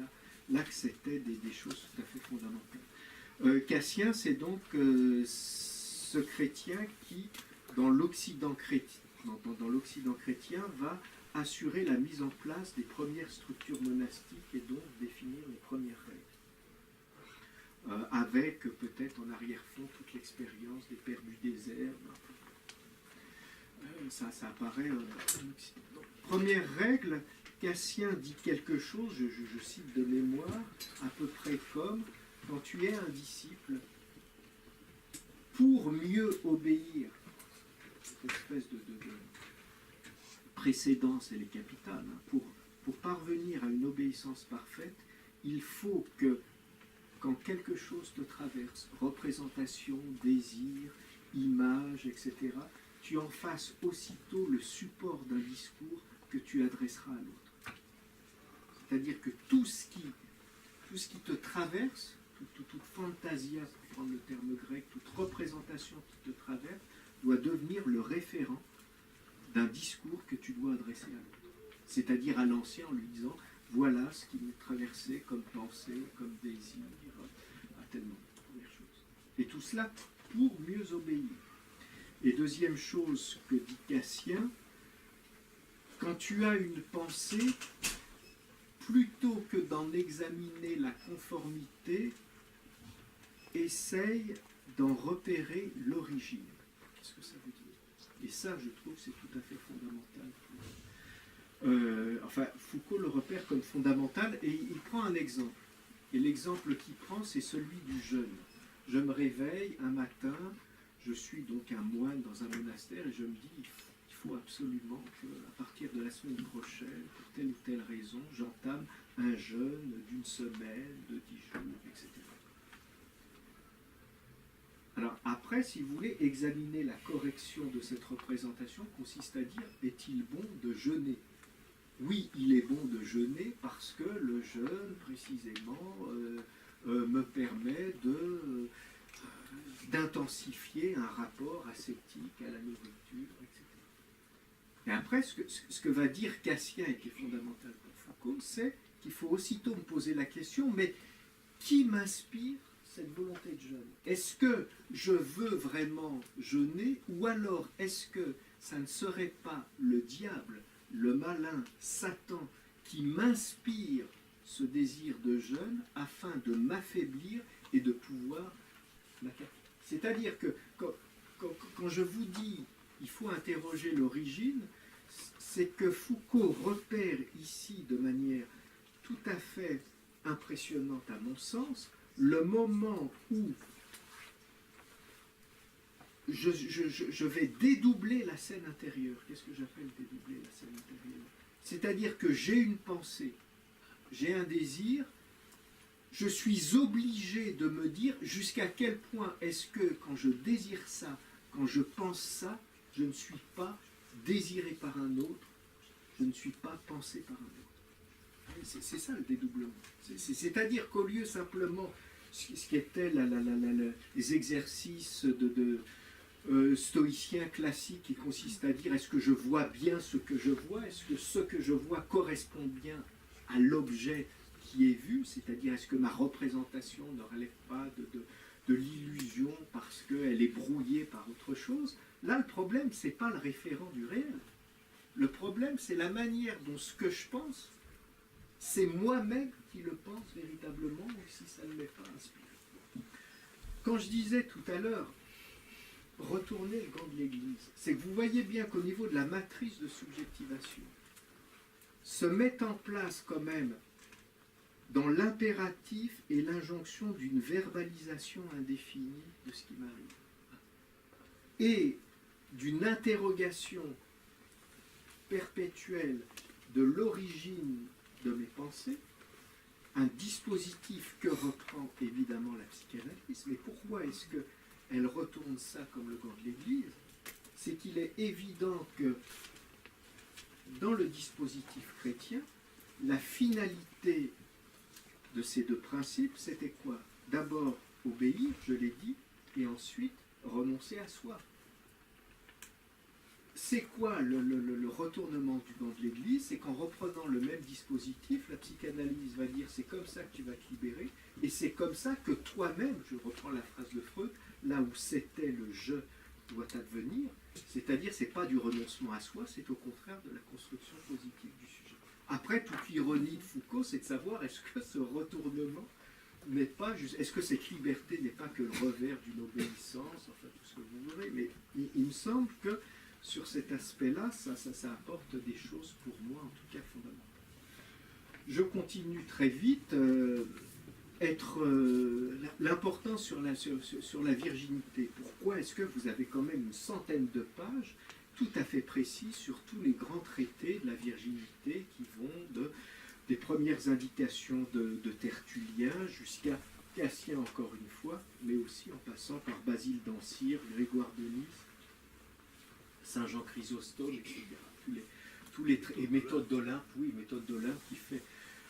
là que c'était des choses tout à fait fondamentales. Cassien, c'est donc ce chrétien qui, dans l'Occident chrétien, va assurer la mise en place des premières structures monastiques et donc définir les premières règles. Avec peut-être en arrière-fond toute l'expérience des pères du désert. Ça apparaît en Occident. Première règle, Cassien dit quelque chose, je cite de mémoire, à peu près comme quand tu es un disciple, pour mieux obéir, cette espèce de précédence, elle est capitale. Hein. Pour parvenir à une obéissance parfaite, il faut que, quand quelque chose te traverse, représentation, désir, image, etc., tu en fasses aussitôt le support d'un discours que tu adresseras à l'autre. C'est-à-dire que tout ce qui te traverse, toute fantasia, pour prendre le terme grec, toute représentation qui te traverse, doit devenir le référent d'un discours que tu dois adresser à l'autre. C'est-à-dire à l'ancien en lui disant, voilà ce qui m'est traversé comme pensée, comme désir, à tel moment. Première chose. Et tout cela pour mieux obéir. Et deuxième chose que dit Cassien, quand tu as une pensée, plutôt que d'en examiner la conformité, essaye d'en repérer l'origine. Qu'est-ce que ça veut dire? Et ça, je trouve, c'est tout à fait fondamental. Foucault le repère comme fondamental et il prend un exemple. Et l'exemple qu'il prend, c'est celui du jeûne. Je me réveille un matin, je suis donc un moine dans un monastère et je me dis, il faut absolument qu'à partir de la semaine prochaine, pour telle ou telle raison, j'entame un jeûne d'une semaine, de 10 jours, etc. Alors après, si vous voulez, examiner la correction de cette représentation consiste à dire, est-il bon de jeûner? Oui, il est bon de jeûner parce que le jeûne, précisément, me permet d'intensifier un rapport ascétique à la nourriture, etc. Et après, ce que va dire Cassien et qui est fondamental pour Foucault, c'est qu'il faut aussitôt me poser la question, mais qui m'inspire cette volonté de jeûne? Est-ce que je veux vraiment jeûner ou alors est-ce que ça ne serait pas le diable, le malin, Satan, qui m'inspire ce désir de jeûne afin de m'affaiblir et de pouvoir m'accaparer? C'est-à-dire que quand je vous dis il faut interroger l'origine, c'est que Foucault repère ici de manière tout à fait impressionnante à mon sens le moment où je vais dédoubler la scène intérieure. Qu'est-ce que j'appelle dédoubler la scène intérieure? C'est-à-dire que j'ai une pensée, j'ai un désir, je suis obligé de me dire jusqu'à quel point est-ce que quand je désire ça, quand je pense ça, je ne suis pas désiré par un autre, je ne suis pas pensé par un autre. C'est ça le dédoublement. C'est-à-dire qu'au lieu simplement ce qui était les exercices stoïciens classiques qui consistent à dire est-ce que je vois bien ce que je vois, est-ce que ce que je vois correspond bien à l'objet qui est vu, c'est-à-dire est-ce que ma représentation ne relève pas de l'illusion parce qu'elle est brouillée par autre chose. Là, le problème, ce n'est pas le référent du réel. Le problème, c'est la manière dont ce que je pense, c'est moi-même qui le pense véritablement, ou si ça ne m'est pas inspiré. Quand je disais tout à l'heure, retourner le gant de l'Église, c'est que vous voyez bien qu'au niveau de la matrice de subjectivation, se met en place quand même dans l'impératif et l'injonction d'une verbalisation indéfinie de ce qui m'arrive, et d'une interrogation perpétuelle de l'origine de mes pensées, un dispositif que reprend évidemment la psychanalyse. Mais pourquoi est-ce qu'elle retourne ça comme le gant de l'Église? C'est qu'il est évident que dans le dispositif chrétien, la finalité de ces deux principes, c'était quoi? D'abord obéir, je l'ai dit, et ensuite renoncer à soi. C'est quoi le retournement du gant de l'Église? C'est qu'en reprenant le même dispositif, la psychanalyse va dire c'est comme ça que tu vas te libérer, et c'est comme ça que toi-même, je reprends la phrase de Freud, là où c'était le je doit advenir, c'est-à-dire c'est pas du renoncement à soi, c'est au contraire de la construction positive du sujet. Après, toute l'ironie de Foucault, c'est de savoir est-ce que ce retournement n'est pas juste, est-ce que cette liberté n'est pas que le revers d'une obéissance, enfin tout ce que vous voulez, mais il me semble que sur cet aspect-là, ça apporte des choses pour moi, en tout cas fondamentales. Je continue très vite. L'importance sur la virginité. Pourquoi est-ce que vous avez quand même une centaine de pages tout à fait précises sur tous les grands traités de la virginité qui vont des premières indications de Tertullien jusqu'à Cassien encore une fois, mais aussi en passant par Basile d'Ancire, Grégoire de Nice, Saint Jean Chrysostome, etc. Et Méthode d'Olympe, oui, Méthode d'Olympe qui fait...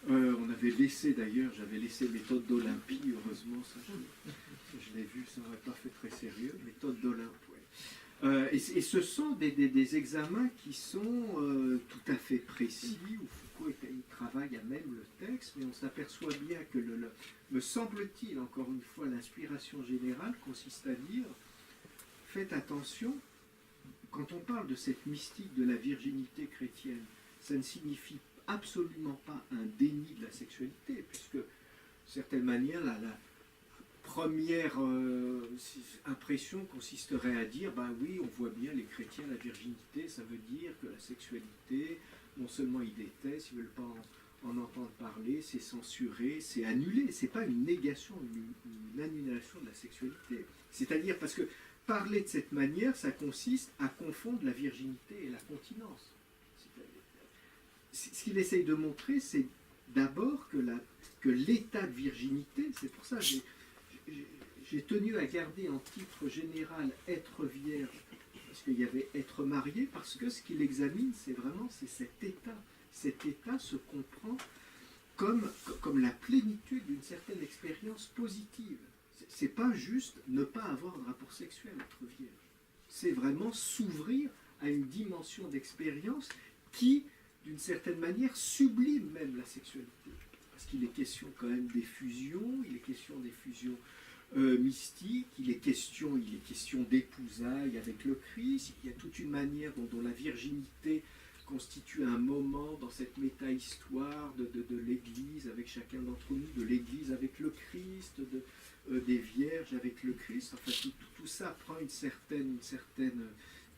on avait laissé d'ailleurs, j'avais laissé Méthode d'Olympie, heureusement, ça je l'ai vu, ça n'aurait pas fait très sérieux, Méthode d'Olympe, ouais. Et ce sont des examens qui sont tout à fait précis, où Foucault il travaille à même le texte, mais on s'aperçoit bien que, me semble-t-il, encore une fois, l'inspiration générale consiste à dire, faites attention, quand on parle de cette mystique de la virginité chrétienne, ça ne signifie absolument pas un déni de la sexualité, puisque, de certaine manière, la première impression consisterait à dire, ben oui, on voit bien les chrétiens, la virginité, ça veut dire que la sexualité, non seulement ils détestent, ils ne veulent pas en entendre parler, c'est censuré, c'est annulé, c'est pas une négation, une annulation de la sexualité. C'est-à-dire parce que parler de cette manière, ça consiste à confondre la virginité et la continence. Ce qu'il essaye de montrer, c'est d'abord que l'état de virginité, c'est pour ça que j'ai tenu à garder en titre général « être vierge », parce qu'il y avait « être marié », parce que ce qu'il examine, c'est cet état. Cet état se comprend comme la plénitude d'une certaine expérience positive. C'est pas juste ne pas avoir de rapport sexuel, être vierge. C'est vraiment s'ouvrir à une dimension d'expérience qui, d'une certaine manière, sublime même la sexualité. Parce qu'il est question quand même des fusions, il est question des fusions mystiques, il est question d'épousailles avec le Christ, il y a toute une manière dont la virginité constitue un moment dans cette méta-histoire de l'Église avec chacun d'entre nous, de l'Église avec le Christ, des vierges avec le Christ. Enfin, tout ça prend une certaine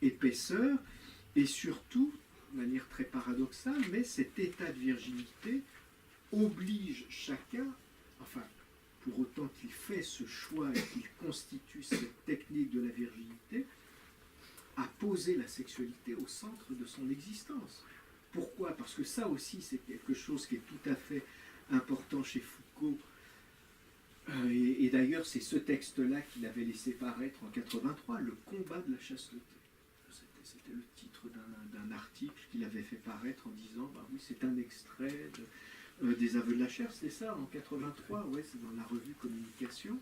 épaisseur, et surtout, de manière très paradoxale, mais cet état de virginité oblige chacun, enfin, pour autant qu'il fait ce choix et qu'il constitue cette technique de la virginité, à poser la sexualité au centre de son existence. Pourquoi? Parce que ça aussi, c'est quelque chose qui est tout à fait important chez Foucault. Et d'ailleurs, c'est ce texte-là qu'il avait laissé paraître en 83, Le combat de la chasteté. C'était le titre d'un article qu'il avait fait paraître en disant, bah oui, c'est un extrait des aveux de la chair, c'est ça, en 83, ouais, c'est dans la revue Communication.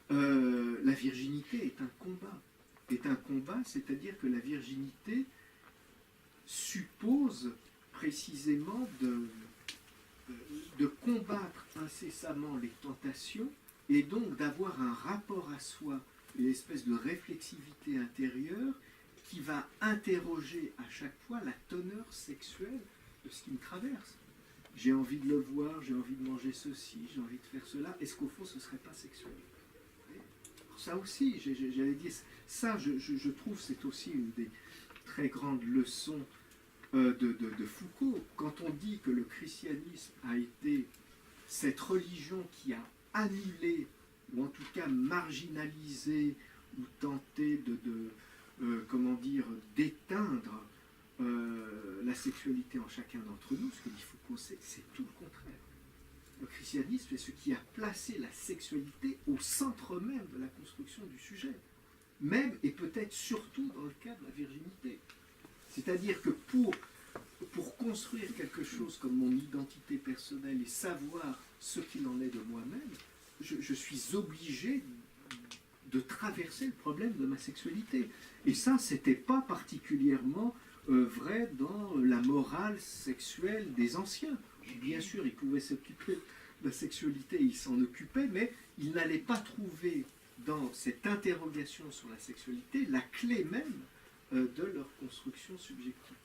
La virginité est un combat. Est un combat, c'est-à-dire que la virginité suppose précisément de combattre incessamment les tentations et donc d'avoir un rapport à soi, une espèce de réflexivité intérieure qui va interroger à chaque fois la teneur sexuelle de ce qui me traverse. J'ai envie de le voir, j'ai envie de manger ceci, j'ai envie de faire cela. Est-ce qu'au fond, ce ne serait pas sexuel? Ça aussi, j'allais dire, ça, je trouve, c'est aussi une des très grandes leçons de Foucault. Quand on dit que le christianisme a été cette religion qui a annulé, ou en tout cas marginalisé, ou tenté comment dire, d'éteindre la sexualité en chacun d'entre nous, ce que dit Foucault, c'est tout le contraire. Le christianisme, c'est ce qui a placé la sexualité au centre même de la construction du sujet, même et peut-être surtout dans le cas de la virginité. C'est-à-dire que pour construire quelque chose comme mon identité personnelle et savoir ce qu'il en est de moi-même, je suis obligé de traverser le problème de ma sexualité. Et ça, c'était pas particulièrement vrai dans la morale sexuelle des anciens. Bien sûr, ils pouvaient s'occuper de la sexualité, ils s'en occupaient, mais ils n'allaient pas trouver dans cette interrogation sur la sexualité la clé même de leur construction subjective.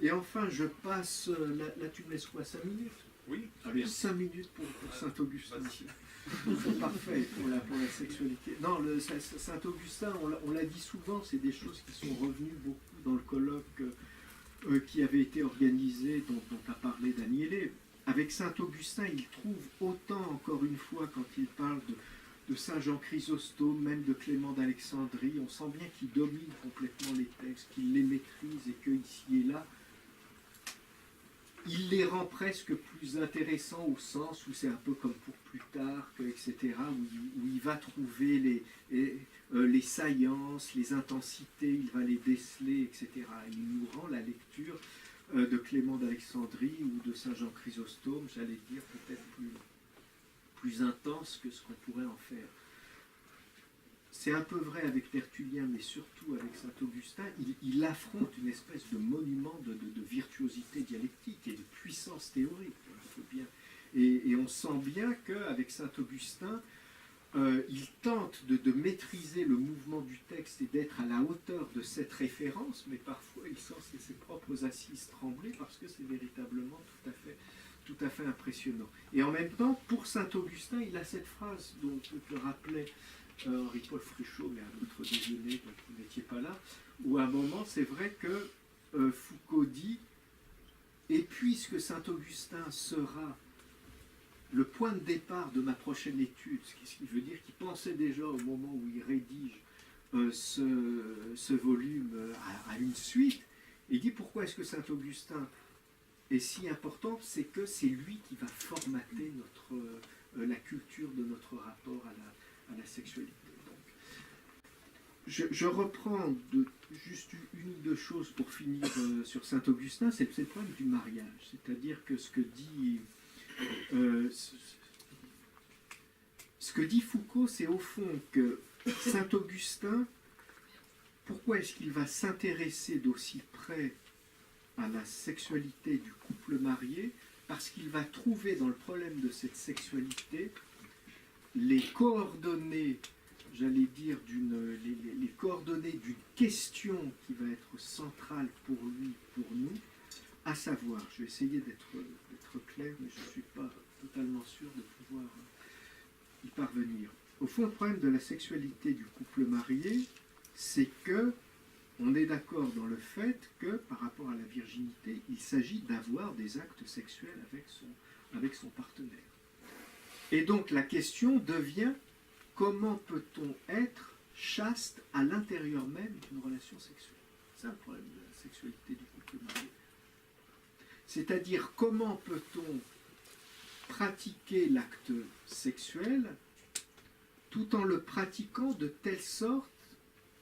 Et enfin, je passe, là tu me laisses quoi, 5 minutes? Oui, allez, 5 minutes pour Saint-Augustin. C'est parfait pour la sexualité. Non, Saint-Augustin, on l'a dit souvent, c'est des choses qui sont revenues beaucoup dans le colloque qui avait été organisé, dont a parlé Daniele. Avec Saint-Augustin, il trouve autant, encore une fois, quand il parle de Saint Jean Chrysostome, même de Clément d'Alexandrie, on sent bien qu'il domine complètement les textes, qu'il les maîtrise et que ici et là, il les rend presque plus intéressants au sens où c'est un peu comme pour Plutarque, etc., où il va trouver les saillances, les intensités, il va les déceler, etc. Il nous rend la lecture de Clément d'Alexandrie ou de Saint Jean Chrysostome, j'allais dire peut-être plus intense que ce qu'on pourrait en faire. C'est un peu vrai avec Tertullien, mais surtout avec Saint-Augustin, il affronte une espèce de monument de virtuosité dialectique et de puissance théorique. Faut bien. Et on sent bien qu'avec Saint-Augustin, il tente de maîtriser le mouvement du texte et d'être à la hauteur de cette référence, mais parfois il sent ses propres assises trembler parce que c'est véritablement tout à fait impressionnant. Et en même temps, pour Saint-Augustin, il a cette phrase dont je rappelais Henri-Paul Fruchot, mais à notre déjeuner, donc vous n'étiez pas là, où à un moment, c'est vrai que Foucault dit « Et puisque Saint-Augustin sera le point de départ de ma prochaine étude », ce qui veut dire qu'il pensait déjà au moment où il rédige ce volume à une suite, il dit « Pourquoi est-ce que Saint-Augustin est si important ?» C'est que c'est lui qui va formater la culture de notre rapport à la sexualité. Donc, je reprends juste une ou deux choses pour finir sur Saint-Augustin, c'est le problème du mariage. C'est-à-dire que ce que dit Foucault, c'est au fond que Saint-Augustin, pourquoi est-ce qu'il va s'intéresser d'aussi près à la sexualité du couple marié? Parce qu'il va trouver dans le problème de cette sexualité les coordonnées, j'allais dire, les coordonnées d'une question qui va être centrale pour lui, pour nous, à savoir, je vais essayer d'être clair, mais je ne suis pas totalement sûr de pouvoir y parvenir. Au fond, le problème de la sexualité du couple marié, c'est que on est d'accord dans le fait que, par rapport à la virginité, il s'agit d'avoir des actes sexuels avec son partenaire. Et donc la question devient, comment peut-on être chaste à l'intérieur même d'une relation sexuelle? C'est ça le problème de la sexualité du couple marié. C'est-à-dire, comment peut-on pratiquer l'acte sexuel tout en le pratiquant de telle sorte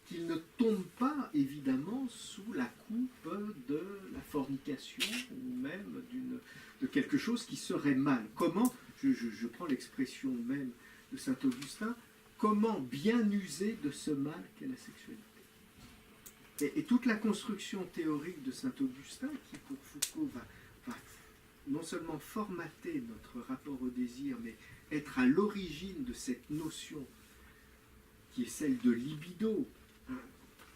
qu'il ne tombe pas évidemment sous la coupe de la fornication ou même de quelque chose qui serait mal. Comment, je prends l'expression même de saint Augustin, comment bien user de ce mal qu'est la sexualité. Et toute la construction théorique de saint Augustin, qui pour Foucault va non seulement formater notre rapport au désir, mais être à l'origine de cette notion qui est celle de libido,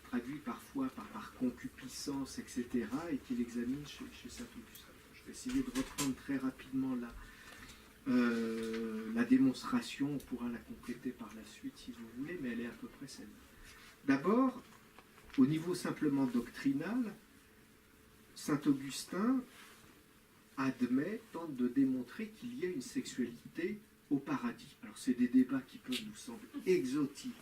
traduit parfois par concupiscence, etc., et qu'il examine chez saint Augustin. Je vais essayer de reprendre très rapidement la démonstration, on pourra la compléter par la suite si vous voulez, mais elle est à peu près celle-là. D'abord, au niveau simplement doctrinal, saint Augustin tente de démontrer qu'il y a une sexualité au paradis. Alors c'est des débats qui peuvent nous sembler exotiques,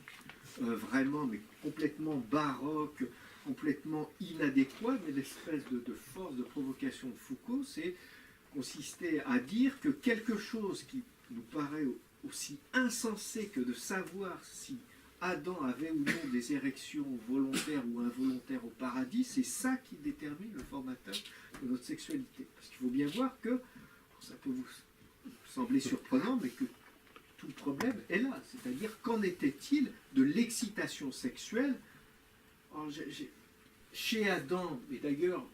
vraiment, mais complètement baroques, complètement inadéquats, mais l'espèce de force de provocation de Foucault, c'est consistait à dire que quelque chose qui nous paraît aussi insensé que de savoir si Adam avait ou non des érections volontaires ou involontaires au paradis, c'est ça qui détermine le formateur de notre sexualité. Parce qu'il faut bien voir que, ça peut vous sembler surprenant, mais que tout le problème est là. C'est-à-dire, qu'en était-il de l'excitation sexuelle? Alors, chez Adam, et d'ailleurs,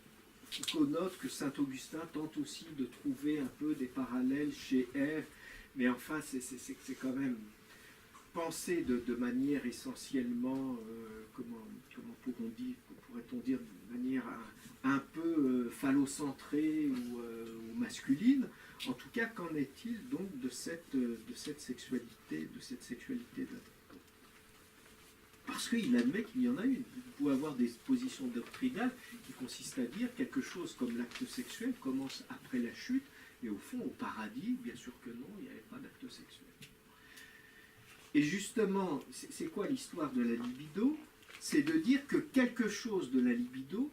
Foucault note que saint Augustin tente aussi de trouver un peu des parallèles chez Ève, mais enfin, c'est quand même pensé de manière essentiellement, comment pourrait-on dire, de manière un peu phallocentrée ou masculine. En tout cas, qu'en est-il donc de cette sexualité d'Adam? Parce qu'il admet qu'il y en a une. Vous pouvez avoir des positions doctrinales qui consistent à dire quelque chose comme l'acte sexuel commence après la chute, et au fond, au paradis, bien sûr que non, il n'y avait pas d'acte sexuel. Et justement, c'est quoi l'histoire de la libido? C'est de dire que quelque chose de la libido,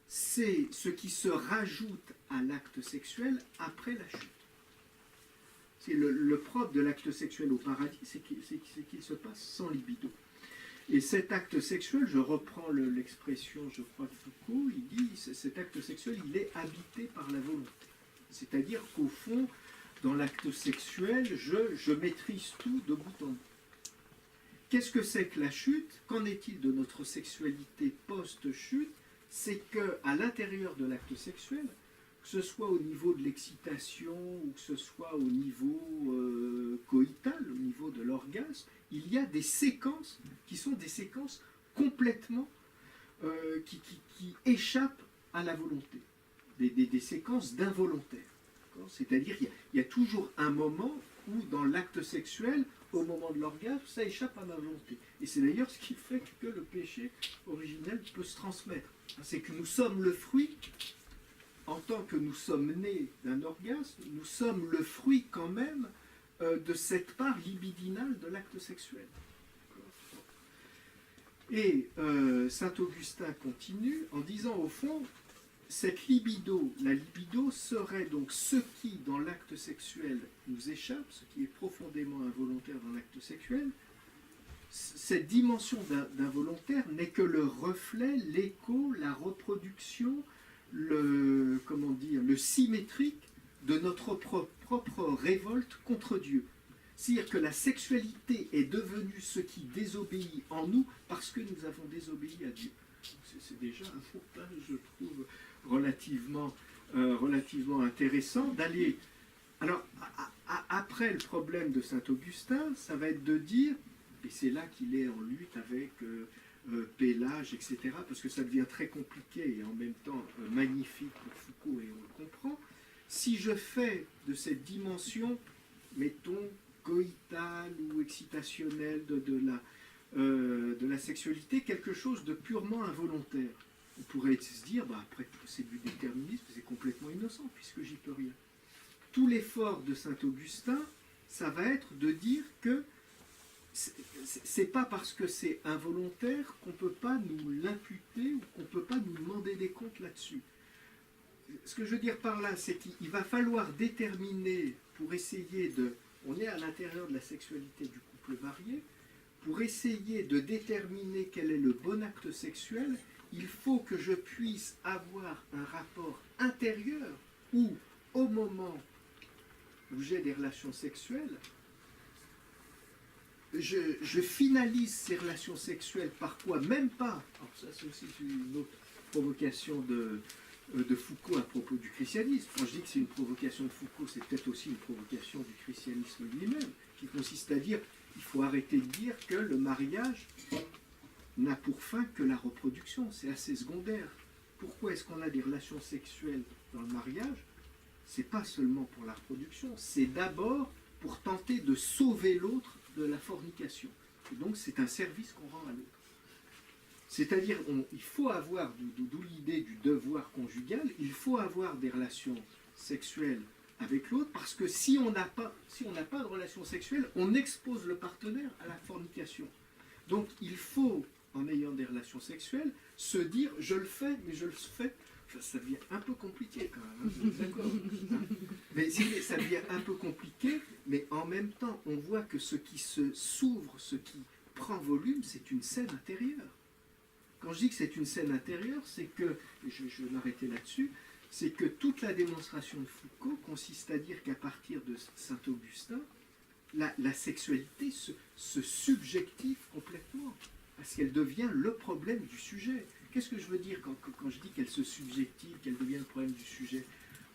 c'est ce qui se rajoute à l'acte sexuel après la chute. C'est le propre de l'acte sexuel au paradis, c'est qu'il se passe sans libido. Et cet acte sexuel, je reprends l'expression, je crois, de Foucault, il dit, cet acte sexuel, il est habité par la volonté. C'est-à-dire qu'au fond, dans l'acte sexuel, je maîtrise tout de bout en bout. Qu'est-ce que c'est que la chute? Qu'en est-il de notre sexualité post-chute? C'est qu'à l'intérieur de l'acte sexuel, que ce soit au niveau de l'excitation ou que ce soit au niveau coïtal, au niveau de l'orgasme, il y a des séquences qui sont des séquences complètement qui échappent à la volonté, des séquences d'involontaire. C'est-à-dire qu'il y a toujours un moment où dans l'acte sexuel, au moment de l'orgasme, ça échappe à ma volonté. Et c'est d'ailleurs ce qui fait que le péché originel peut se transmettre. C'est que nous sommes le fruit, en tant que nous sommes nés d'un orgasme, nous sommes le fruit quand même de cette part libidinale de l'acte sexuel. Et saint Augustin continue en disant au fond, cette libido, la libido serait donc ce qui dans l'acte sexuel nous échappe, ce qui est profondément involontaire dans l'acte sexuel. Cette dimension d'involontaire n'est que le reflet, l'écho, la reproduction, le symétrique de notre propre révolte contre Dieu. C'est-à-dire que la sexualité est devenue ce qui désobéit en nous parce que nous avons désobéi à Dieu. C'est déjà un montage, je trouve, relativement intéressant d'aller... Alors, après le problème de saint Augustin, ça va être de dire, et c'est là qu'il est en lutte avec Pélage, etc., parce que ça devient très compliqué et en même temps magnifique pour Foucault, et on le comprend, si je fais de cette dimension, mettons, coïtale ou excitationnelle de la sexualité quelque chose de purement involontaire. On pourrait se dire, après tout, c'est du déterminisme, c'est complètement innocent, puisque j'y peux rien. Tout l'effort de saint Augustin, ça va être de dire que c'est pas parce que c'est involontaire qu'on ne peut pas nous l'imputer ou qu'on ne peut pas nous demander des comptes là-dessus. Ce que je veux dire par là, c'est qu'il va falloir déterminer, pour essayer de... On est à l'intérieur de la sexualité du couple marié, pour essayer de déterminer quel est le bon acte sexuel, il faut que je puisse avoir un rapport intérieur où, au moment où j'ai des relations sexuelles, je finalise ces relations sexuelles par quoi? Même pas. Alors ça, c'est aussi une autre provocation de Foucault à propos du christianisme. Quand je dis que c'est une provocation de Foucault, c'est peut-être aussi une provocation du christianisme lui-même, qui consiste à dire qu'il faut arrêter de dire que le mariage n'a pour fin que la reproduction. C'est assez secondaire. Pourquoi est-ce qu'on a des relations sexuelles dans le mariage? C'est pas seulement pour la reproduction, c'est d'abord pour tenter de sauver l'autre de la fornication. Et donc c'est un service qu'on rend à l'autre. C'est-à-dire, il faut avoir, d'où l'idée du devoir conjugal, il faut avoir des relations sexuelles avec l'autre, parce que si on n'a pas de relation sexuelle, on expose le partenaire à la fornication. Donc il faut, en ayant des relations sexuelles, se dire, je le fais, mais je le fais. Enfin, ça devient un peu compliqué quand même, hein, d'accord, hein. Mais ça devient un peu compliqué, mais en même temps, on voit que ce qui s'ouvre, ce qui prend volume, c'est une scène intérieure. Quand je dis que c'est une scène intérieure, c'est que, et je vais m'arrêter là-dessus, c'est que toute la démonstration de Foucault consiste à dire qu'à partir de Saint-Augustin, la sexualité se subjective complètement, parce qu'elle devient le problème du sujet. Qu'est-ce que je veux dire quand je dis qu'elle se subjective, qu'elle devient le problème du sujet?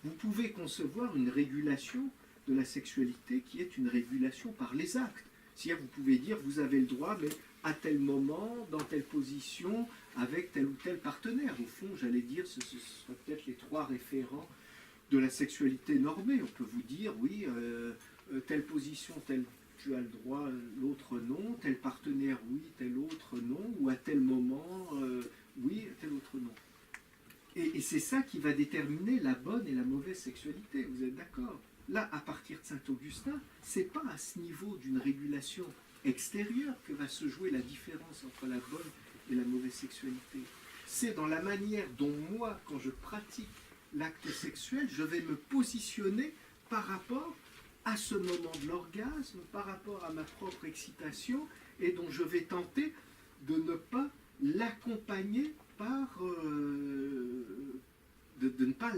Vous pouvez concevoir une régulation de la sexualité qui est une régulation par les actes. C'est-à-dire, vous pouvez dire, vous avez le droit, mais à tel moment, dans telle position, avec tel ou tel partenaire. Au fond, j'allais dire, ce seraient peut-être les trois référents de la sexualité normée. On peut vous dire, oui, telle position, tu as le droit, l'autre non, tel partenaire, oui, tel autre non, ou à tel moment, oui, tel autre non. Et c'est ça qui va déterminer la bonne et la mauvaise sexualité, vous êtes d'accord? Là, à partir de Saint-Augustin, c'est pas à ce niveau d'une régulation extérieure que va se jouer la différence entre la bonne et la mauvaise sexualité. C'est dans la manière dont moi, quand je pratique l'acte sexuel, je vais me positionner par rapport à ce moment de l'orgasme, par rapport à ma propre excitation, et dont je vais tenter de ne pas l'accompagner par... de ne pas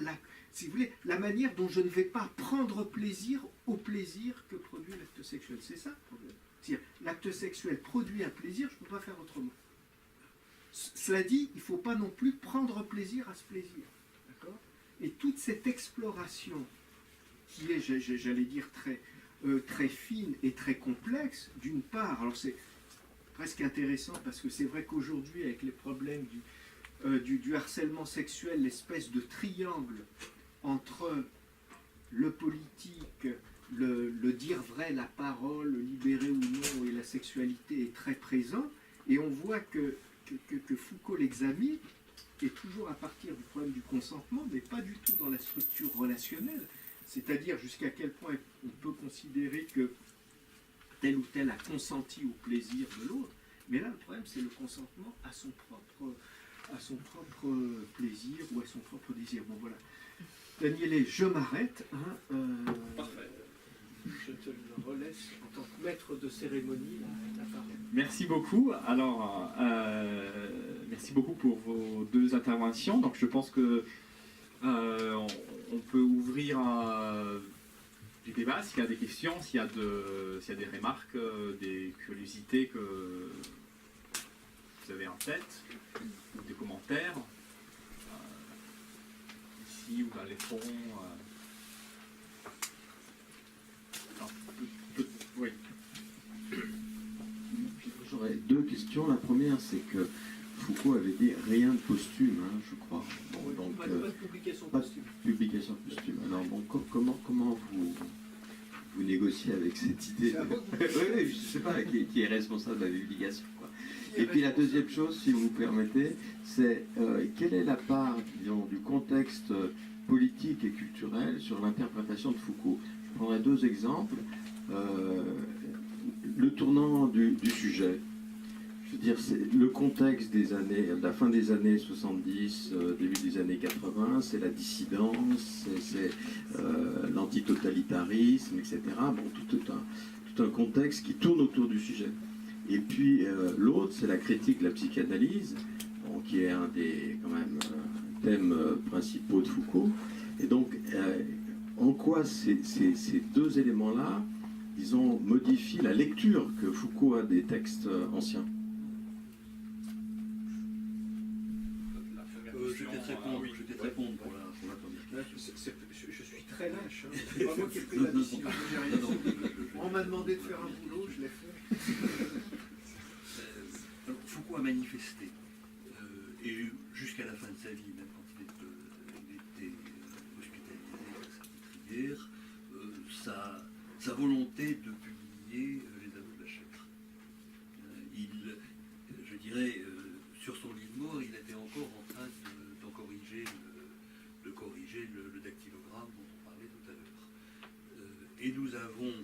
si vous voulez, la manière dont je ne vais pas prendre plaisir au plaisir que produit l'acte sexuel. C'est ça le problème. C'est-à-dire, l'acte sexuel produit un plaisir, je ne peux pas faire autrement. Cela dit, il ne faut pas non plus prendre plaisir à ce plaisir. D'accord ? Et toute cette exploration qui est, j'allais dire, très fine et très complexe, d'une part, alors c'est presque intéressant parce que c'est vrai qu'aujourd'hui, avec les problèmes du harcèlement sexuel, l'espèce de triangle entre le politique, le dire vrai, la parole, le libérer ou non, et la sexualité est très présent, et on voit que Foucault l'examine, et toujours à partir du problème du consentement, mais pas du tout dans la structure relationnelle, c'est-à-dire jusqu'à quel point on peut considérer que tel ou tel a consenti au plaisir de l'autre, mais là le problème c'est le consentement à son propre plaisir ou à son propre désir. Bon voilà. Daniele, je m'arrête. Hein, Parfait. Je te le relaisse en tant que maître de cérémonie la parole. Merci beaucoup. Alors, merci beaucoup pour vos deux interventions. Donc je pense que on peut ouvrir du débat s'il y a des questions, s'il y a des remarques, des curiosités que vous avez en tête, ou des commentaires, ici ou dans les fonds. Oui. J'aurais deux questions. La première, c'est que Foucault avait dit rien de posthume, hein, je crois. Bon, donc, Pas de publication pas de posthume. publication posthume. Alors, bon, comment vous négociez avec cette idée oui, je ne sais pas qui est responsable de la publication, quoi. Et puis la deuxième chose, si vous me permettez, c'est quelle est la part, disons, du contexte politique et culturel sur l'interprétation de Foucault? Je prendrai deux exemples. Le tournant du sujet. Je veux dire, c'est le contexte des années, de la fin des années 70, début des années 80, c'est la dissidence, c'est l'antitotalitarisme, etc. Bon, tout un contexte qui tourne autour du sujet. Et puis l'autre, c'est la critique de la psychanalyse, bon, qui est un des quand même thèmes principaux de Foucault. Et donc, en quoi ces deux éléments-là, disons, modifient la lecture que Foucault a des textes anciens? Je vais peut-être répondre pour la première question. Je suis très lâche. Hein. C'est pas moi qui ai pris la décision. On m'a demandé de faire un boulot, je l'ai fait. Alors, Foucault a manifesté, et jusqu'à la fin de sa vie, même quand il était hospitalisé à sa vitrière, sa volonté de publier Les Anneaux de la Chèvre. Je dirais, sur son lit de mort, il était encore en train de corriger le dactylogramme dont on parlait tout à l'heure. Et nous avons,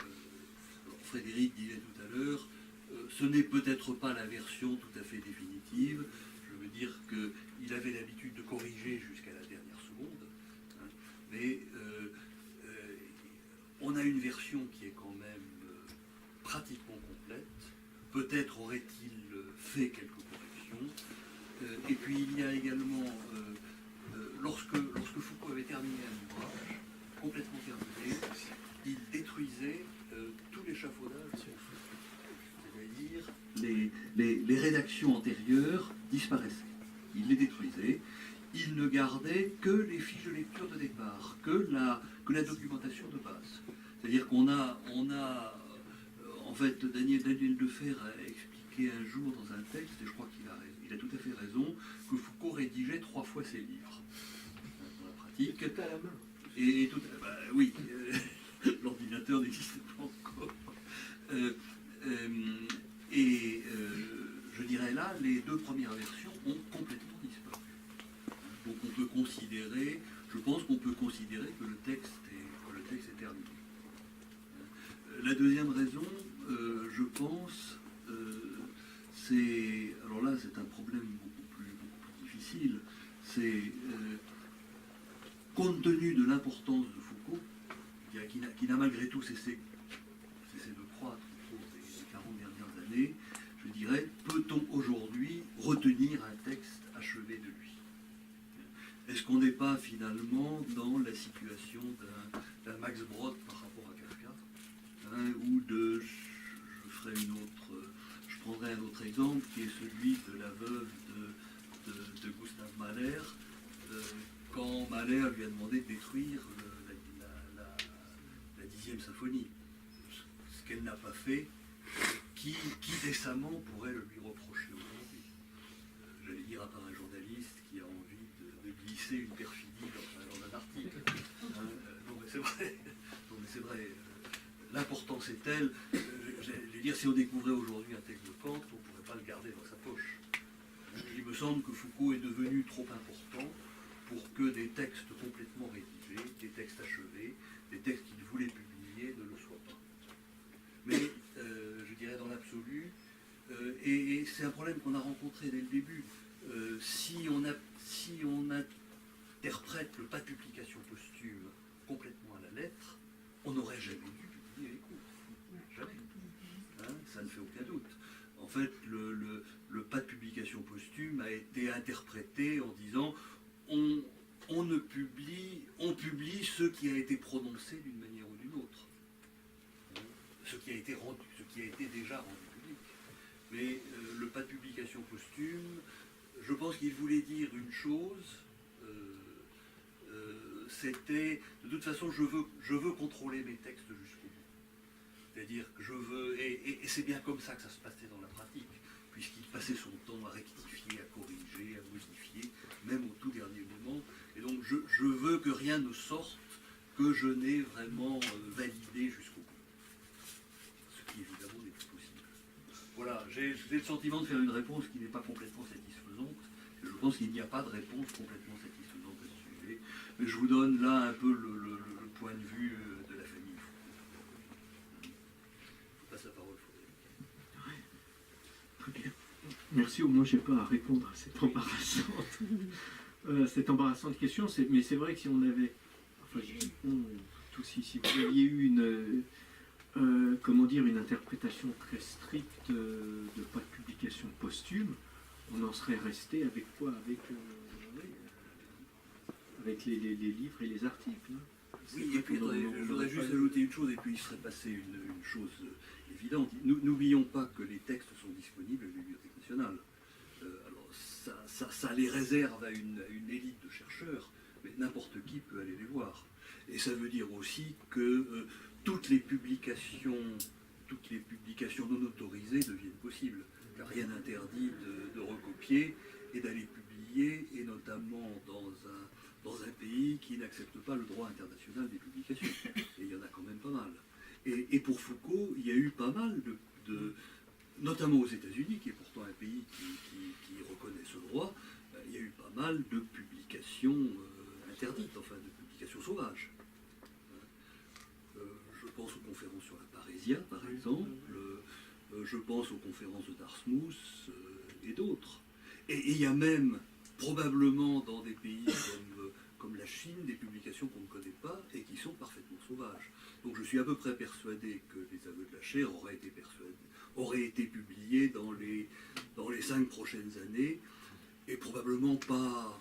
alors Frédéric disait tout à l'heure, ce n'est peut-être pas la version tout à fait définitive. Je veux dire qu'il avait l'habitude de corriger jusqu'à la dernière seconde, hein, mais on a une version qui est quand même pratiquement complète. Peut-être aurait-il fait quelques corrections. Et puis il y a également, lorsque Foucault avait terminé un ouvrage, complètement terminé, il détruisait tout l'échafaudage. C'est-à-dire les rédactions antérieures disparaissaient. Il les détruisait. Il ne gardait que les fiches de lecture de départ, que la documentation de base. C'est-à-dire qu'on a en fait, Daniel Defer a expliqué un jour dans un texte, et je crois qu'il a tout à fait raison, que Foucault rédigeait 3 fois ses livres dans la pratique. Tout à la main. Et tout, oui, l'ordinateur n'existe pas encore. Je dirais là, les 2 premières versions ont complètement disparu. Donc on peut considérer, je pense qu'on peut considérer que le texte est terminé. La deuxième raison, je pense, c'est, alors là c'est un problème beaucoup plus difficile, c'est compte tenu de l'importance de Foucault, qui n'a malgré tout cessé de croître au cours des 40 dernières années, je dirais, peut-on aujourd'hui retenir un texte achevé de lui? Est-ce qu'on n'est pas finalement dans la situation d'un Max Brod par rapport à Kafka, hein, ou je prendrai un autre exemple qui est celui de la veuve de Gustav Mahler, quand Mahler lui a demandé de détruire la 10e symphonie, ce qu'elle n'a pas fait, qui décemment pourrait le lui reprocher aujourd'hui? J'allais dire à part un journaliste qui a envie de glisser une perfidie dans un article. Hein, non mais c'est vrai. L'importance est telle, je vais dire, si on découvrait aujourd'hui un texte de Kant, on ne pourrait pas le garder dans sa poche. Il me semble que Foucault est devenu trop important pour que des textes complètement rédigés, des textes achevés, des textes qu'il voulait publier ne le soient pas. Mais, je dirais dans l'absolu, et c'est un problème qu'on a rencontré dès le début, si on interprète le pas de publication posthume complètement à la lettre, on n'aurait jamais dû publier les cours. Jamais. Hein, ça ne fait aucun doute. En fait, le pas de publication posthume a été interprété en disant on publie ce qui a été prononcé d'une manière ou d'une autre. Ce qui a été déjà rendu public. Mais le pas de publication posthume, je pense qu'il voulait dire une chose, c'était, de toute façon, je veux contrôler mes textes jusqu'au bout. C'est-à-dire que je veux, et c'est bien comme ça que ça se passait dans la pratique, puisqu'il passait son temps à rectifier, à corriger, à modifier, même au tout dernier moment. Et donc je veux que rien ne sorte que je n'ai vraiment validé jusqu'au bout. Ce qui évidemment n'est plus possible. Voilà, j'ai le sentiment de faire une réponse qui n'est pas complètement satisfaisante. Je pense qu'il n'y a pas de réponse complètement satisfaisante à ce sujet. Mais je vous donne là un peu le point de vue de la famille. Je passe la parole, Frédéric. Très bien. Merci, au moins je n'ai pas à répondre à cette embarrassante question. Mais c'est vrai que si on avait, enfin, tous ici, vous aviez eu comment dire, une interprétation très stricte de pas de publication posthume, on en serait resté avec quoi? Avec les livres et les articles. Hein. Oui, et puis je voudrais juste ajouter une chose, et puis il serait passé une chose évidente. N'oublions pas que les textes sont disponibles à la Bibliothèque nationale. Alors ça les réserve à une élite de chercheurs, mais n'importe qui peut aller les voir. Et ça veut dire aussi que toutes les publications non autorisées deviennent possibles. Car rien n'interdit de recopier et d'aller publier, et notamment dans un pays qui n'accepte pas le droit international des publications. Et il y en a quand même pas mal. Et pour Foucault, il y a eu pas mal notamment aux États-Unis, qui est pourtant un pays qui reconnaît ce droit, il y a eu pas mal de publications interdites, enfin de publications sauvages. Je pense aux conférences sur la parésia, par exemple, je pense aux conférences de Dartmouth et d'autres. Et il y a même, probablement dans des pays comme la Chine, des publications qu'on ne connaît pas et qui sont parfaitement sauvages. Donc je suis à peu près persuadé que les aveux de la chair auraient été publiés dans les 5 prochaines années, et probablement pas,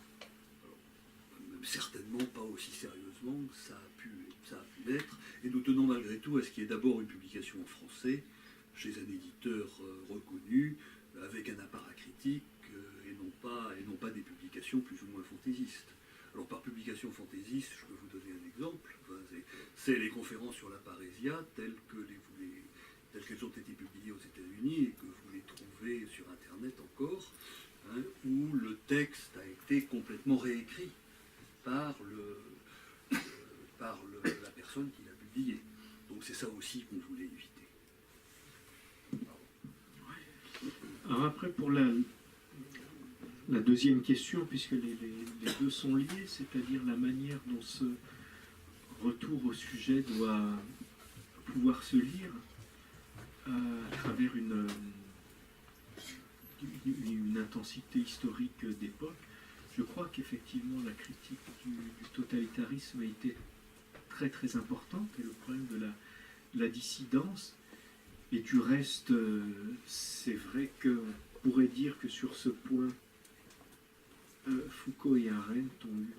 certainement pas aussi sérieusement que ça a pu l'être. Et nous tenons malgré tout à ce qu'il y ait d'abord une publication en français, chez un éditeur reconnu, avec un apparat critique, et non pas des publications plus ou moins fantaisistes. Alors par publication fantaisiste, je peux vous donner un exemple. Enfin, c'est les conférences sur la parésia telles qu'elles ont été publiées aux États-Unis et que vous les trouvez sur Internet encore, hein, où le texte a été complètement réécrit par la personne qui l'a publié. Donc c'est ça aussi qu'on voulait éviter. Alors après, pour la deuxième question, puisque les deux sont liés, c'est-à-dire la manière dont ce retour au sujet doit pouvoir se lire à travers une intensité historique d'époque, je crois qu'effectivement la critique du totalitarisme a été très très importante, et le problème de la dissidence. Et du reste, c'est vrai qu'on pourrait dire que sur ce point, Foucault et Arendt ont eu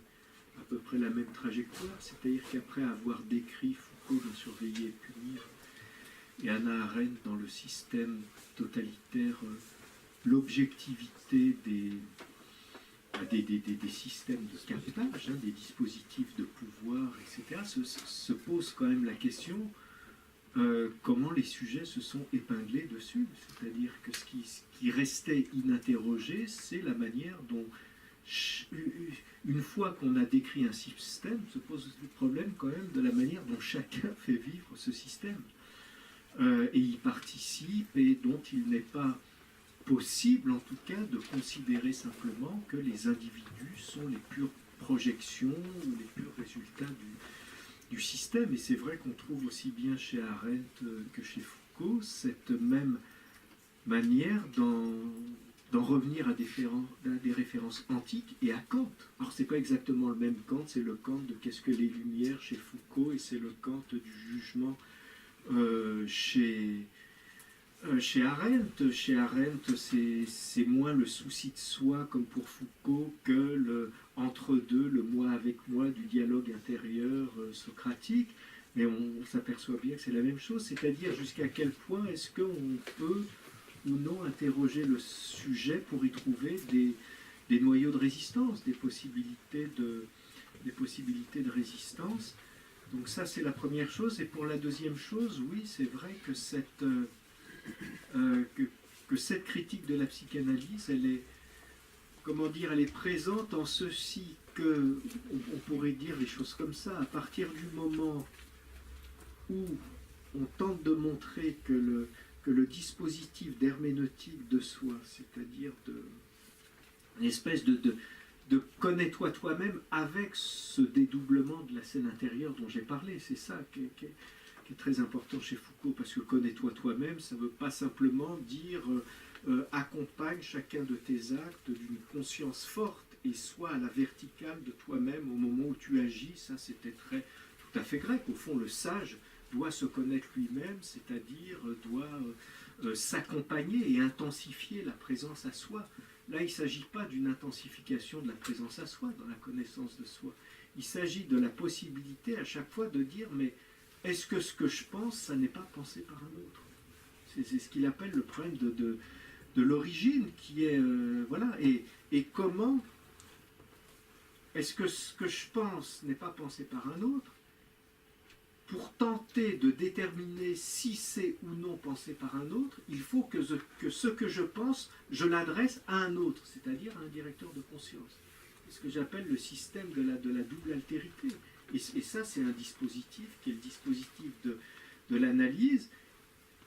à peu près la même trajectoire, c'est-à-dire qu'après avoir décrit Foucault dans Surveiller et punir, et Hannah Arendt dans le système totalitaire, l'objectivité des systèmes de captage, hein, des dispositifs de pouvoir, etc., se pose quand même la question comment les sujets se sont épinglés dessus. C'est-à-dire que ce qui restait ininterrogé, c'est la manière dont, une fois qu'on a décrit un système, se pose le problème quand même de la manière dont chacun fait vivre ce système. Et y participe, et dont il n'est pas possible, en tout cas, de considérer simplement que les individus sont les pures projections ou les purs résultats du système. Et c'est vrai qu'on trouve aussi bien chez Arendt que chez Foucault cette même manière d'en revenir à des références antiques et à Kant. Alors c'est pas exactement le même Kant, c'est le Kant de Qu'est-ce que les Lumières chez Foucault, et c'est le Kant du jugement chez Arendt. Chez Arendt, c'est moins le souci de soi, comme pour Foucault, que le entre-deux, le moi avec moi du dialogue intérieur socratique. Mais on s'aperçoit bien que c'est la même chose, c'est-à-dire jusqu'à quel point est-ce qu'on peut ou non interroger le sujet pour y trouver des noyaux de résistance, des possibilités de résistance. Donc ça, c'est la première chose. Et pour la deuxième chose, oui, c'est vrai que cette critique de la psychanalyse, elle est, comment dire, elle est présente en ceci que, on pourrait dire les choses comme ça, à partir du moment où on tente de montrer que le dispositif d'herméneutique de soi, c'est-à-dire une espèce de connais-toi toi-même avec ce dédoublement de la scène intérieure dont j'ai parlé, c'est ça qui est très important chez Foucault, parce que connais-toi toi-même, ça ne veut pas simplement dire accompagne chacun de tes actes d'une conscience forte et sois à la verticale de toi-même au moment où tu agis. Ça, c'était tout à fait grec. Au fond, le sage doit se connaître lui-même, c'est-à-dire doit s'accompagner et intensifier la présence à soi. Là, il ne s'agit pas d'une intensification de la présence à soi dans la connaissance de soi. Il s'agit de la possibilité à chaque fois de dire, mais est-ce que ce que je pense, ça n'est pas pensé par un autre? C'est ce qu'il appelle le problème de l'origine, qui est, voilà, et comment est-ce que ce que je pense n'est pas pensé par un autre? Pour tenter de déterminer si c'est ou non pensé par un autre, il faut que ce que je pense, je l'adresse à un autre, c'est-à-dire à un directeur de conscience. C'est ce que j'appelle le système de la double altérité. Et ça, c'est un dispositif qui est le dispositif de l'analyse,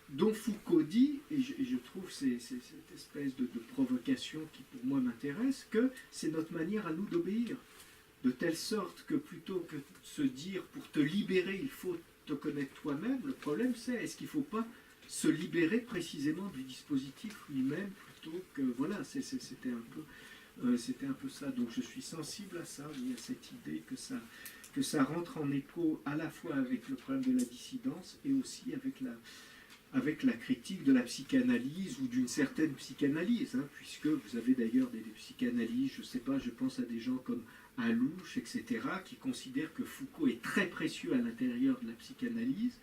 dont Foucault dit, et je trouve cette espèce de provocation qui pour moi m'intéresse, que c'est notre manière à nous d'obéir. De telle sorte que plutôt que de se dire pour te libérer, il faut te connaître toi-même, le problème c'est est-ce qu'il ne faut pas se libérer précisément du dispositif lui-même plutôt que... Voilà, c'était un peu ça. Donc je suis sensible à ça, oui, à cette idée que ça rentre en écho à la fois avec le problème de la dissidence et aussi avec la critique de la psychanalyse ou d'une certaine psychanalyse, hein, puisque vous avez d'ailleurs des psychanalyses, je ne sais pas, je pense à des gens comme Alouche, etc., qui considèrent que Foucault est très précieux à l'intérieur de la psychanalyse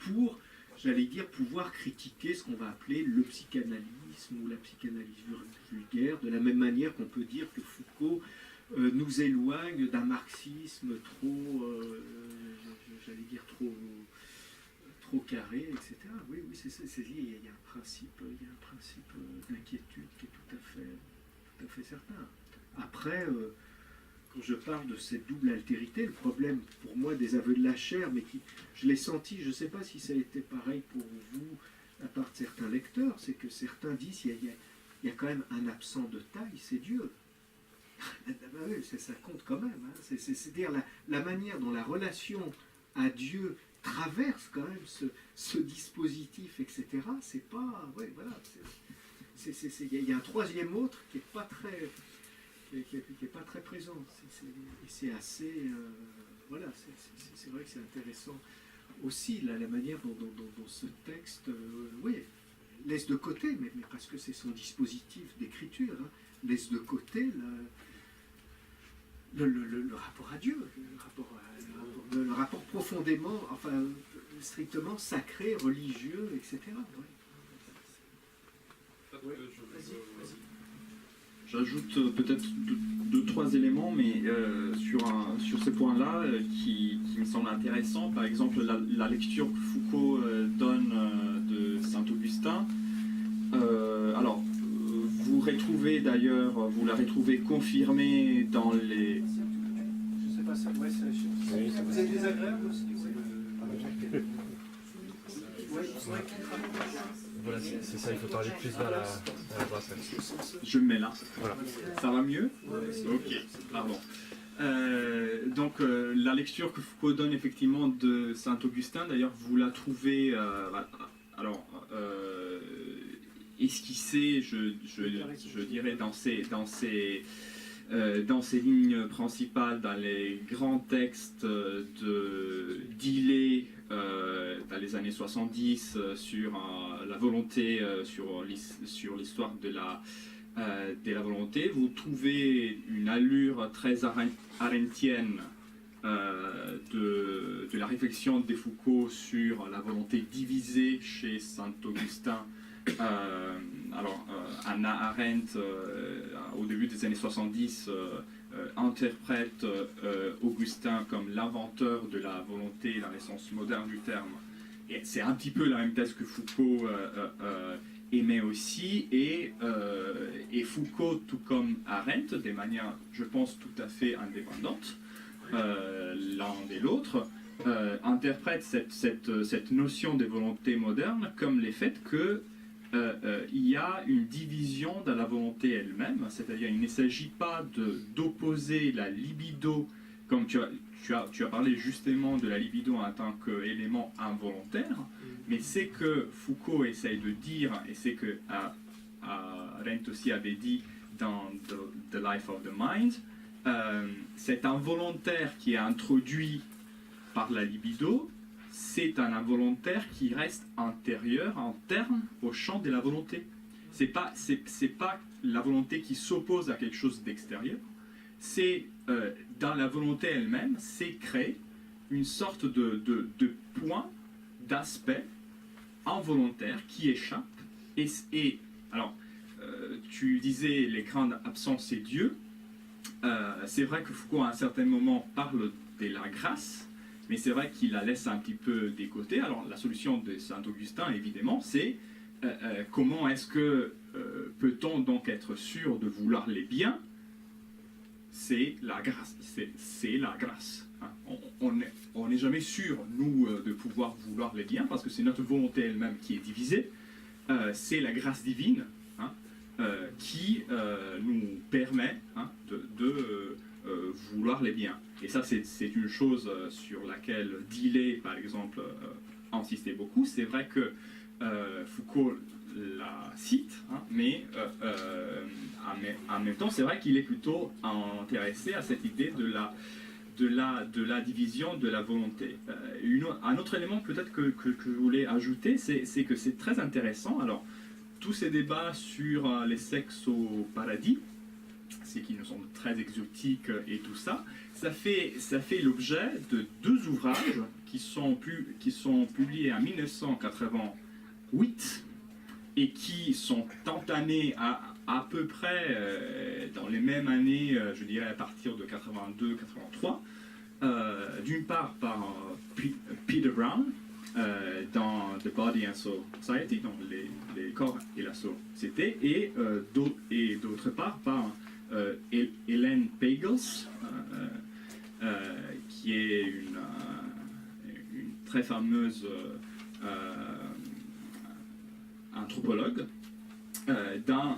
pour, j'allais dire, pouvoir critiquer ce qu'on va appeler le psychanalysme ou la psychanalyse vulgaire, de la même manière qu'on peut dire que Foucault nous éloigne d'un marxisme trop, j'allais dire, trop carré, etc. Oui, il y a un principe d'inquiétude qui est tout à fait certain. Après, quand je parle de cette double altérité, le problème pour moi des aveux de la chair, mais je l'ai senti, je ne sais pas si ça a été pareil pour vous, à part de certains lecteurs, c'est que certains disent qu'il y a quand même un absent de taille, c'est Dieu. Ça compte quand même. Hein. C'est-à-dire la manière dont la relation à Dieu traverse quand même ce dispositif, etc. C'est pas... Ouais, voilà. Il y a un troisième autre qui n'est pas très... qui est pas très présent. Et c'est assez... voilà, c'est vrai que c'est intéressant aussi la manière dont ce texte oui, laisse de côté, mais parce que c'est son dispositif d'écriture, hein, laisse de côté le rapport à Dieu, le rapport profondément, enfin strictement sacré, religieux, etc. Ouais. Vas-y. J'ajoute peut-être deux, trois éléments, mais sur ces points-là qui me semblent intéressants. Par exemple, la lecture que Foucault donne de Saint-Augustin. Alors, vous la retrouvez confirmée dans les... Je sais pas, ça, ouais, vous êtes désagréable aussi. Voilà, c'est ça, il faut parler plus vers la droite. Je me mets là. Voilà. Ça va mieux? Ok, pardon. Donc, la lecture que Foucault donne effectivement de Saint-Augustin, d'ailleurs, vous la trouvez esquissée, je dirais, dans ses lignes principales, dans les grands textes d'Illet dans les années 70 sur la volonté, sur l'histoire de la volonté. Vous trouvez une allure très arendtienne de la réflexion de Foucault sur la volonté divisée chez Saint-Augustin. Hannah Arendt, au début des années 70, interprète Augustin comme l'inventeur de la volonté, la naissance moderne du terme. Et c'est un petit peu la même thèse que Foucault aimait aussi, et Foucault, tout comme Arendt, de manière, je pense, tout à fait indépendante, l'un de l'autre, interprète cette notion de volonté moderne comme le fait que il y a une division dans la volonté elle-même, c'est-à-dire il ne s'agit pas d'opposer la libido, comme tu as parlé justement de la libido en tant qu'élément involontaire, mais c'est que Foucault essaye de dire, et c'est que Arendt aussi avait dit dans The Life of the Mind, cet involontaire qui est introduit par la libido c'est un involontaire qui reste intérieur, interne au champ de la volonté. C'est pas la volonté qui s'oppose à quelque chose d'extérieur. C'est dans la volonté elle-même, c'est créer une sorte de point, d'aspect involontaire qui échappe. Et alors, tu disais l'écran absent, c'est Dieu. C'est vrai que Foucault, à un certain moment, parle de la grâce, mais c'est vrai qu'il la laisse un petit peu de côté. Alors, la solution de Saint-Augustin, évidemment, c'est comment est-ce que peut-on donc être sûr de vouloir les biens? C'est la grâce. C'est la grâce. Hein. On n'est jamais sûr, nous, de pouvoir vouloir les biens, parce que c'est notre volonté elle-même qui est divisée. C'est la grâce divine, hein, qui nous permet, hein, de vouloir les biens. Et ça, c'est une chose sur laquelle Dillet, par exemple, insistait beaucoup. C'est vrai que Foucault la cite, hein, mais en même temps, c'est vrai qu'il est plutôt intéressé à cette idée de la division de la volonté. Un autre élément peut-être que je voulais ajouter, c'est que c'est très intéressant. Alors, tous ces débats sur les sexes au paradis, c'est qui nous semble très exotiques et tout ça, ça fait l'objet de 2 ouvrages qui sont publiés en 1988 et qui sont entamés à peu près dans les mêmes années, je dirais à partir de 82-83, d'une part par Peter Brown dans The Body and Soul Society, donc les corps et la société, et d'autre part par Ellen Pagels, qui est une très fameuse anthropologue, dans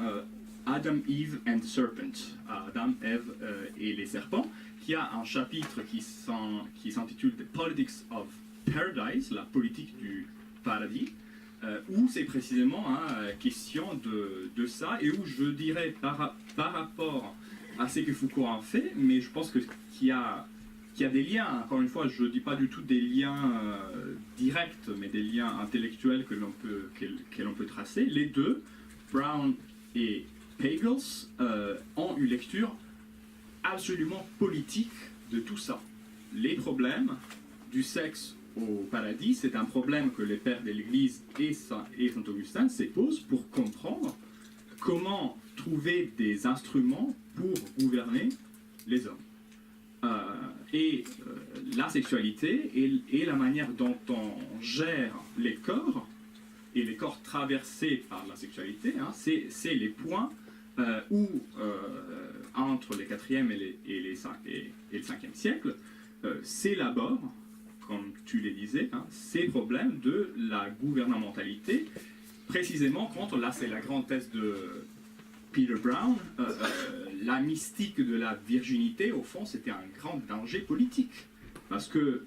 Adam, Eve and the Serpent, Adam, Ève et les serpents, qui a un chapitre qui s'intitule The Politics of Paradise, la politique du paradis, où c'est précisément question de ça, et où je dirais par rapport à ce que Foucault en fait, mais je pense qu'il y a des liens, encore une fois, je ne dis pas du tout des liens directs, mais des liens intellectuels que l'on peut tracer. Les deux, Brown et Pagels, ont une lecture absolument politique de tout ça. Les problèmes du sexe au paradis, c'est un problème que les pères de l'Église et Saint-Augustin se posent pour comprendre comment trouver des instruments pour gouverner les hommes. La sexualité et la manière dont on gère les corps, et les corps traversés par la sexualité, hein, c'est les points où, entre les 4e et le 5e siècle, s'élaborent, comme tu les disais, hein, ces problèmes de la gouvernementalité, précisément contre, là c'est la grande thèse de Peter Brown, la mystique de la virginité, au fond, c'était un grand danger politique. Parce que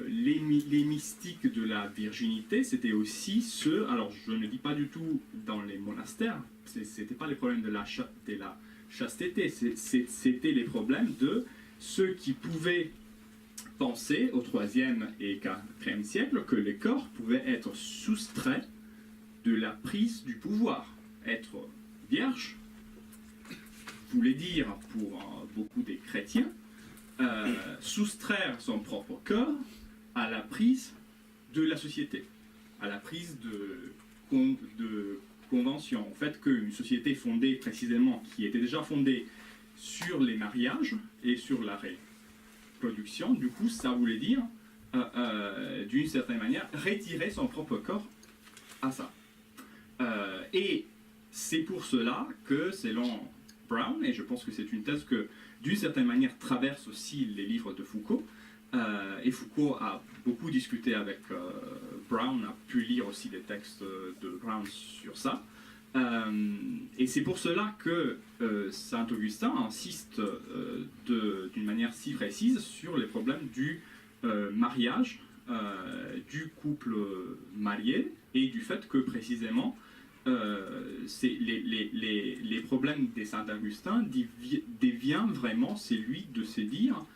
les mystiques de la virginité, c'était aussi ceux, alors je ne dis pas du tout dans les monastères, c'était pas les problèmes de la chasteté, c'était les problèmes de ceux qui pouvaient penser au 3e et 4e siècle que les corps pouvaient être soustraits de la prise du pouvoir. Être vierge voulait dire, pour beaucoup des chrétiens, soustraire son propre corps à la prise de la société, à la prise de convention. En fait, qu'une société fondée précisément, qui était déjà fondée sur les mariages et sur la reproduction, du coup, ça voulait dire, d'une certaine manière, retirer son propre corps à ça. Et c'est pour cela que, selon Brown, et je pense que c'est une thèse que, d'une certaine manière, traverse aussi les livres de Foucault, et Foucault a beaucoup discuté avec Brown, a pu lire aussi des textes de Brown sur ça, et c'est pour cela que Saint-Augustin insiste d'une manière si précise sur les problèmes du mariage, du couple marié, et du fait que précisément les problèmes des Saint-Augustin deviennent vraiment celui de se dire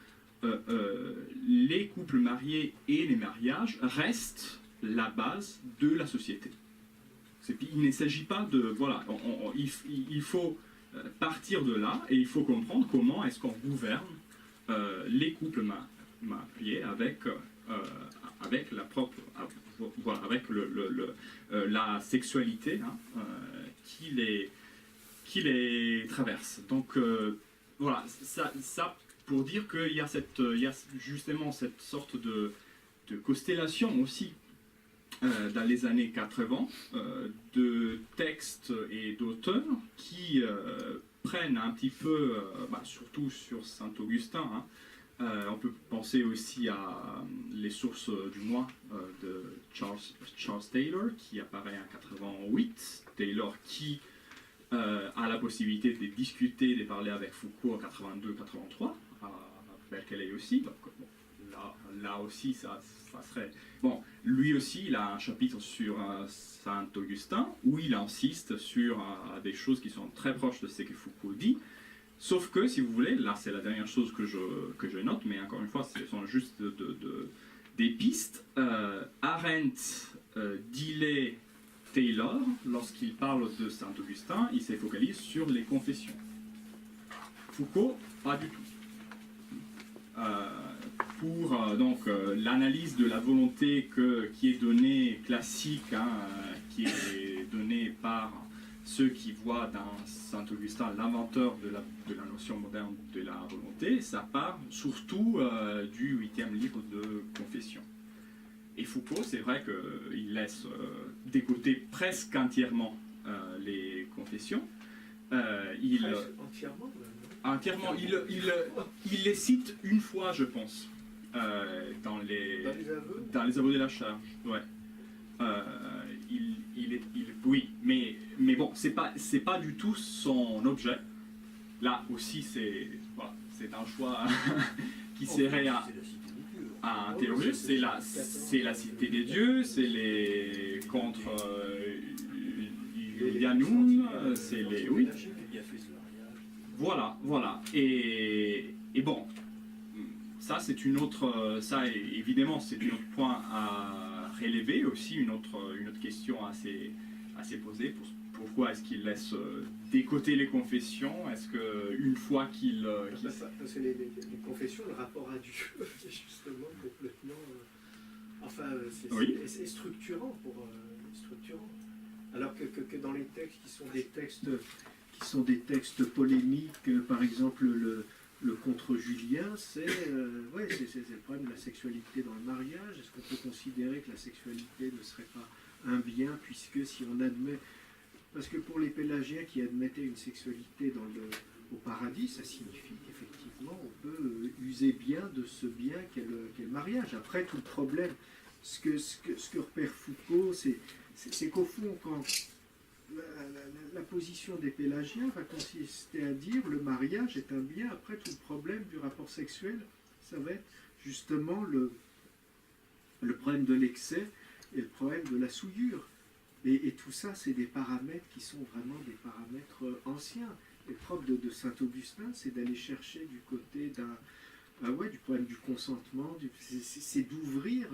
les couples mariés et les mariages restent la base de la société. Il ne s'agit pas de... Voilà, il faut partir de là et il faut comprendre comment est-ce qu'on gouverne les couples mariés avec la propre... Voilà, avec la sexualité qui les traverse. Donc voilà, ça pour dire qu'il y a justement cette sorte de constellation aussi dans les années 80 de textes et d'auteurs qui prennent un petit peu, surtout sur Saint-Augustin, on peut penser aussi à Les sources du moi de Charles Taylor qui apparaît en 88, Taylor qui a la possibilité de discuter, de parler avec Foucault en 82-83, à Berkeley aussi, donc bon, là aussi ça serait... Bon, lui aussi il a un chapitre sur Saint-Augustin où il insiste sur des choses qui sont très proches de ce que Foucault dit. Sauf que, si vous voulez, là c'est la dernière chose que je note, mais encore une fois, ce sont juste des pistes. Arendt, Dillet, Taylor, lorsqu'il parle de Saint-Augustin, il se focalise sur les confessions. Foucault, pas du tout. Pour l'analyse de la volonté qui est donnée, classique, qui est donnée par ceux qui voient dans Saint-Augustin l'inventeur de la notion moderne de la volonté, ça part surtout du 8e livre de Confession. Et Foucault, c'est vrai qu'il laisse de côté presque entièrement les confessions. Entièrement, il les cite une fois, je pense, dans les aveux de la charge. Ouais. Oui, mais bon, c'est pas du tout son objet. Là aussi, c'est un choix qui serait à interroger. C'est la cité des dieux, c'est les contre Yanoun, c'est les... Oui. Voilà. Et bon, ça c'est une autre... Ça, évidemment, c'est un autre point à relever aussi, une autre question à se poser. Pourquoi est-ce qu'il laisse de côté les confessions? Est-ce qu'une fois qu'il... Parce que les confessions, le rapport à Dieu, c'est justement complètement... c'est structurant structurant. Alors que dans les textes qui sont des textes polémiques, par exemple le contre Julien, c'est le problème de la sexualité dans le mariage. Est-ce qu'on peut considérer que la sexualité ne serait pas un bien, puisque si on admet... Parce que pour les pélagiens qui admettaient une sexualité au paradis, ça signifie qu'effectivement on peut user bien de ce bien qu'est le mariage. Après, tout le problème, ce que repère Foucault, c'est qu'au fond, quand la position des pélagiens va consister à dire le mariage est un bien, après tout le problème du rapport sexuel, ça va être justement le problème de l'excès et le problème de la souillure. Et tout ça, c'est des paramètres qui sont vraiment des paramètres anciens. Et propre de Saint-Augustin, c'est d'aller chercher du côté du problème du consentement, c'est d'ouvrir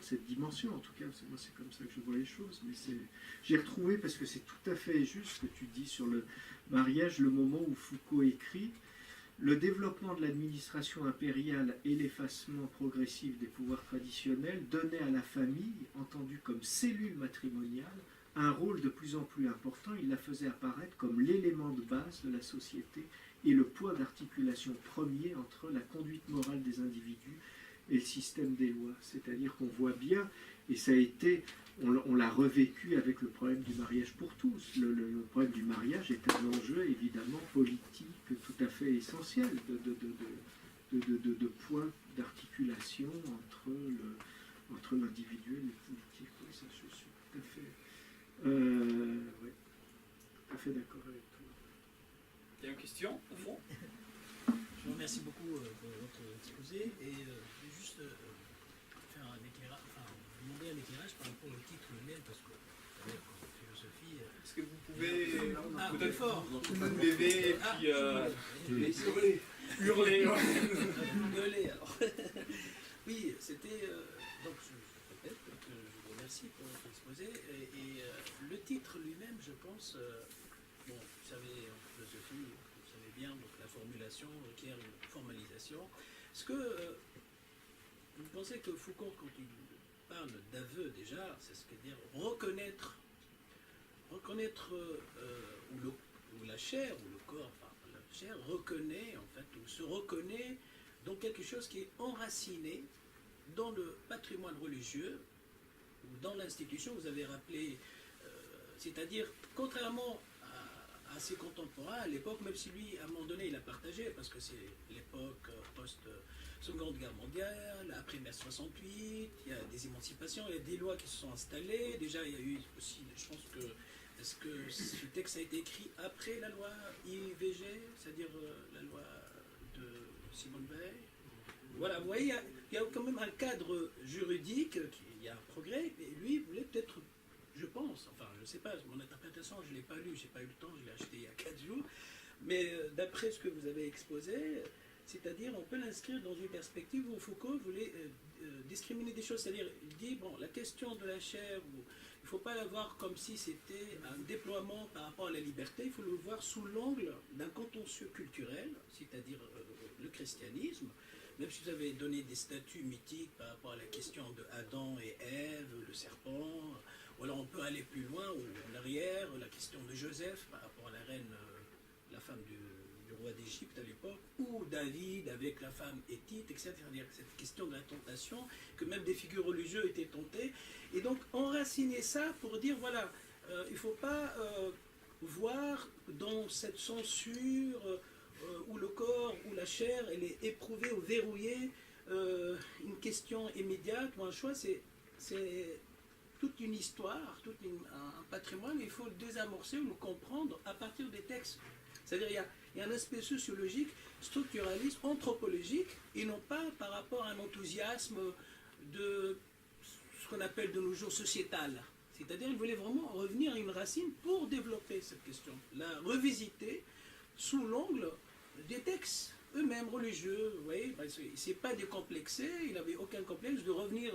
cette dimension. En tout cas, moi, c'est comme ça que je vois les choses. Mais j'ai retrouvé, parce que c'est tout à fait juste ce que tu dis sur le mariage, le moment où Foucault écrit « Le développement de l'administration impériale et l'effacement progressif des pouvoirs traditionnels donnaient à la famille, entendue comme cellule matrimoniale, un rôle de plus en plus important. Il la faisait apparaître comme l'élément de base de la société et le point d'articulation premier entre la conduite morale des individus et le système des lois. » C'est-à-dire qu'on voit bien, et ça a été, on l'a revécu avec le problème du mariage pour tous. Le problème du mariage est un enjeu évidemment politique tout à fait essentiel, de points d'articulation entre l'individuel et le politique. Oui, ça, je suis tout à fait d'accord avec toi. Il y a une question, au fond? Je vous remercie beaucoup pour votre exposé et je vais juste faire un éclairage, demander un éclairage par rapport au titre lui-même, parce que philosophie. Est-ce que vous pouvez peut-être fort vous lever et puis Hurler. Gueuler, alors. Oui, c'était... donc, je répète que je vous remercie pour votre exposé. Et le titre lui-même, je pense... bon, vous savez, en philosophie, vous savez bien, donc la formulation requiert une formalisation. Est-ce que vous pensez que Foucault, quand il parle d'aveu déjà, c'est ce que dire reconnaître où la chair, ou le corps, enfin la chair, reconnaît, en fait, ou se reconnaît dans quelque chose qui est enraciné dans le patrimoine religieux, ou dans l'institution, vous avez rappelé, c'est-à-dire, contrairement à ses contemporains à l'époque, même si lui, à un moment donné, il a partagé, parce que c'est l'époque post-Seconde Guerre mondiale, après mai 68, il y a des émancipations, il y a des lois qui se sont installées. Déjà, il y a eu aussi, je pense que, est-ce que ce texte a été écrit après la loi IVG, c'est-à-dire la loi de Simone Veil? Voilà, vous voyez, il y a quand même un cadre juridique, il y a un progrès, et lui voulait peut-être, je pense, enfin, je ne sais pas, mon interprétation, je ne l'ai pas lu, je n'ai pas eu le temps, je l'ai acheté il y a 4 jours, mais d'après ce que vous avez exposé, c'est-à-dire on peut l'inscrire dans une perspective où Foucault voulait discriminer des choses, c'est-à-dire il dit, bon, la question de la chair, il ne faut pas la voir comme si c'était un déploiement par rapport à la liberté, il faut le voir sous l'angle d'un contentieux culturel, c'est-à-dire le christianisme, même si vous avez donné des statuts mythiques par rapport à la question de Adam et Ève, le serpent, ou alors on peut aller plus loin, ou en arrière, la question de Joseph par rapport à la reine, la femme du roi d'Égypte à l'époque, ou David avec la femme héthite, etc. C'est-à-dire cette question de la tentation, que même des figures religieuses étaient tentées. Et donc enraciner ça pour dire, voilà, il ne faut pas voir dans cette censure où le corps, où la chair, elle est éprouvée ou verrouillée, une question immédiate ou un choix, c'est toute une histoire, un patrimoine, il faut le désamorcer ou le comprendre à partir des textes. C'est-à-dire il y a un aspect sociologique, structuraliste, anthropologique, et non pas par rapport à un enthousiasme de ce qu'on appelle de nos jours sociétal. C'est-à-dire il voulait vraiment revenir à une racine pour développer cette question, la revisiter sous l'angle des textes eux-mêmes religieux. Vous voyez, il ne s'est pas décomplexé, il n'avait aucun complexe de revenir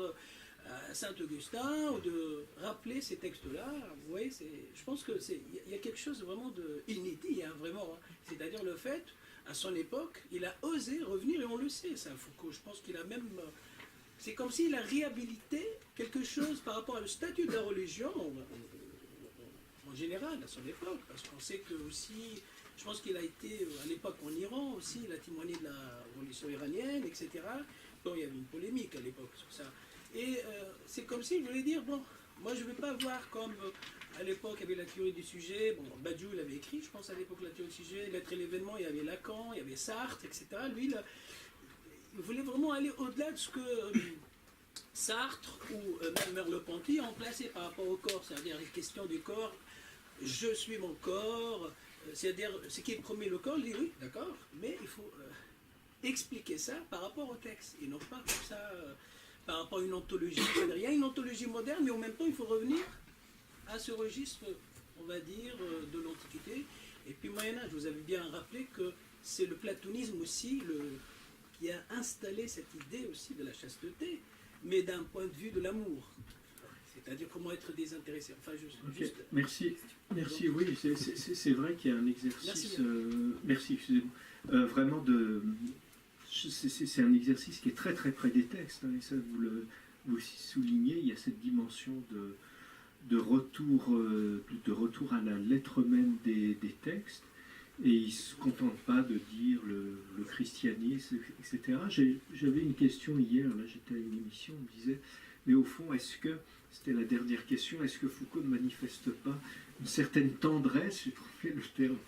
à Saint-Augustin ou de rappeler ces textes-là. Vous voyez, je pense qu'il y a quelque chose vraiment d'inédit, hein, vraiment. Hein. C'est-à-dire le fait, à son époque, il a osé revenir, et on le sait, ça, Foucault. Je pense qu'il a même... C'est comme s'il a réhabilité quelque chose par rapport au statut de la religion, en général, à son époque, parce qu'on sait que aussi... Je pense qu'il a été, à l'époque en Iran aussi, il a témoigné de la révolution iranienne, etc. Bon, il y avait une polémique à l'époque sur ça. Et c'est comme s'il voulait dire, bon, moi je ne vais pas voir comme à l'époque il y avait la théorie du sujet, bon, Badiou l'avait écrit, je pense à l'époque la théorie du sujet, l'être et l'événement, il y avait Lacan, il y avait Sartre, etc. Lui, il voulait vraiment aller au-delà de ce que Sartre ou même Merleau-Ponty ont placé par rapport au corps, c'est-à-dire les questions du corps, je suis mon corps, c'est-à-dire ce qui est premier le corps, il dit oui, d'accord, mais il faut expliquer ça par rapport au texte, et non pas comme ça par rapport à une ontologie. C'est-à-dire, il y a une ontologie moderne, mais en même temps il faut revenir à ce registre, on va dire, de l'Antiquité. Et puis Moyen-Âge, vous avez bien rappelé que c'est le platonisme aussi qui a installé cette idée aussi de la chasteté, mais d'un point de vue de l'amour. C'est-à-dire comment être désintéressé. Enfin, juste... Merci, oui, c'est vrai qu'il y a un exercice... Merci, excusez-moi. Vraiment, c'est un exercice qui est très très près des textes, hein, et ça vous soulignez, il y a cette dimension de retour à la lettre même des textes, et ils ne se contentent pas de dire le christianisme, etc. J'avais une question hier, là j'étais à une émission, on me disait, mais au fond, est-ce que, c'était la dernière question, est-ce que Foucault ne manifeste pas une certaine tendresse, j'ai trouvé le terme,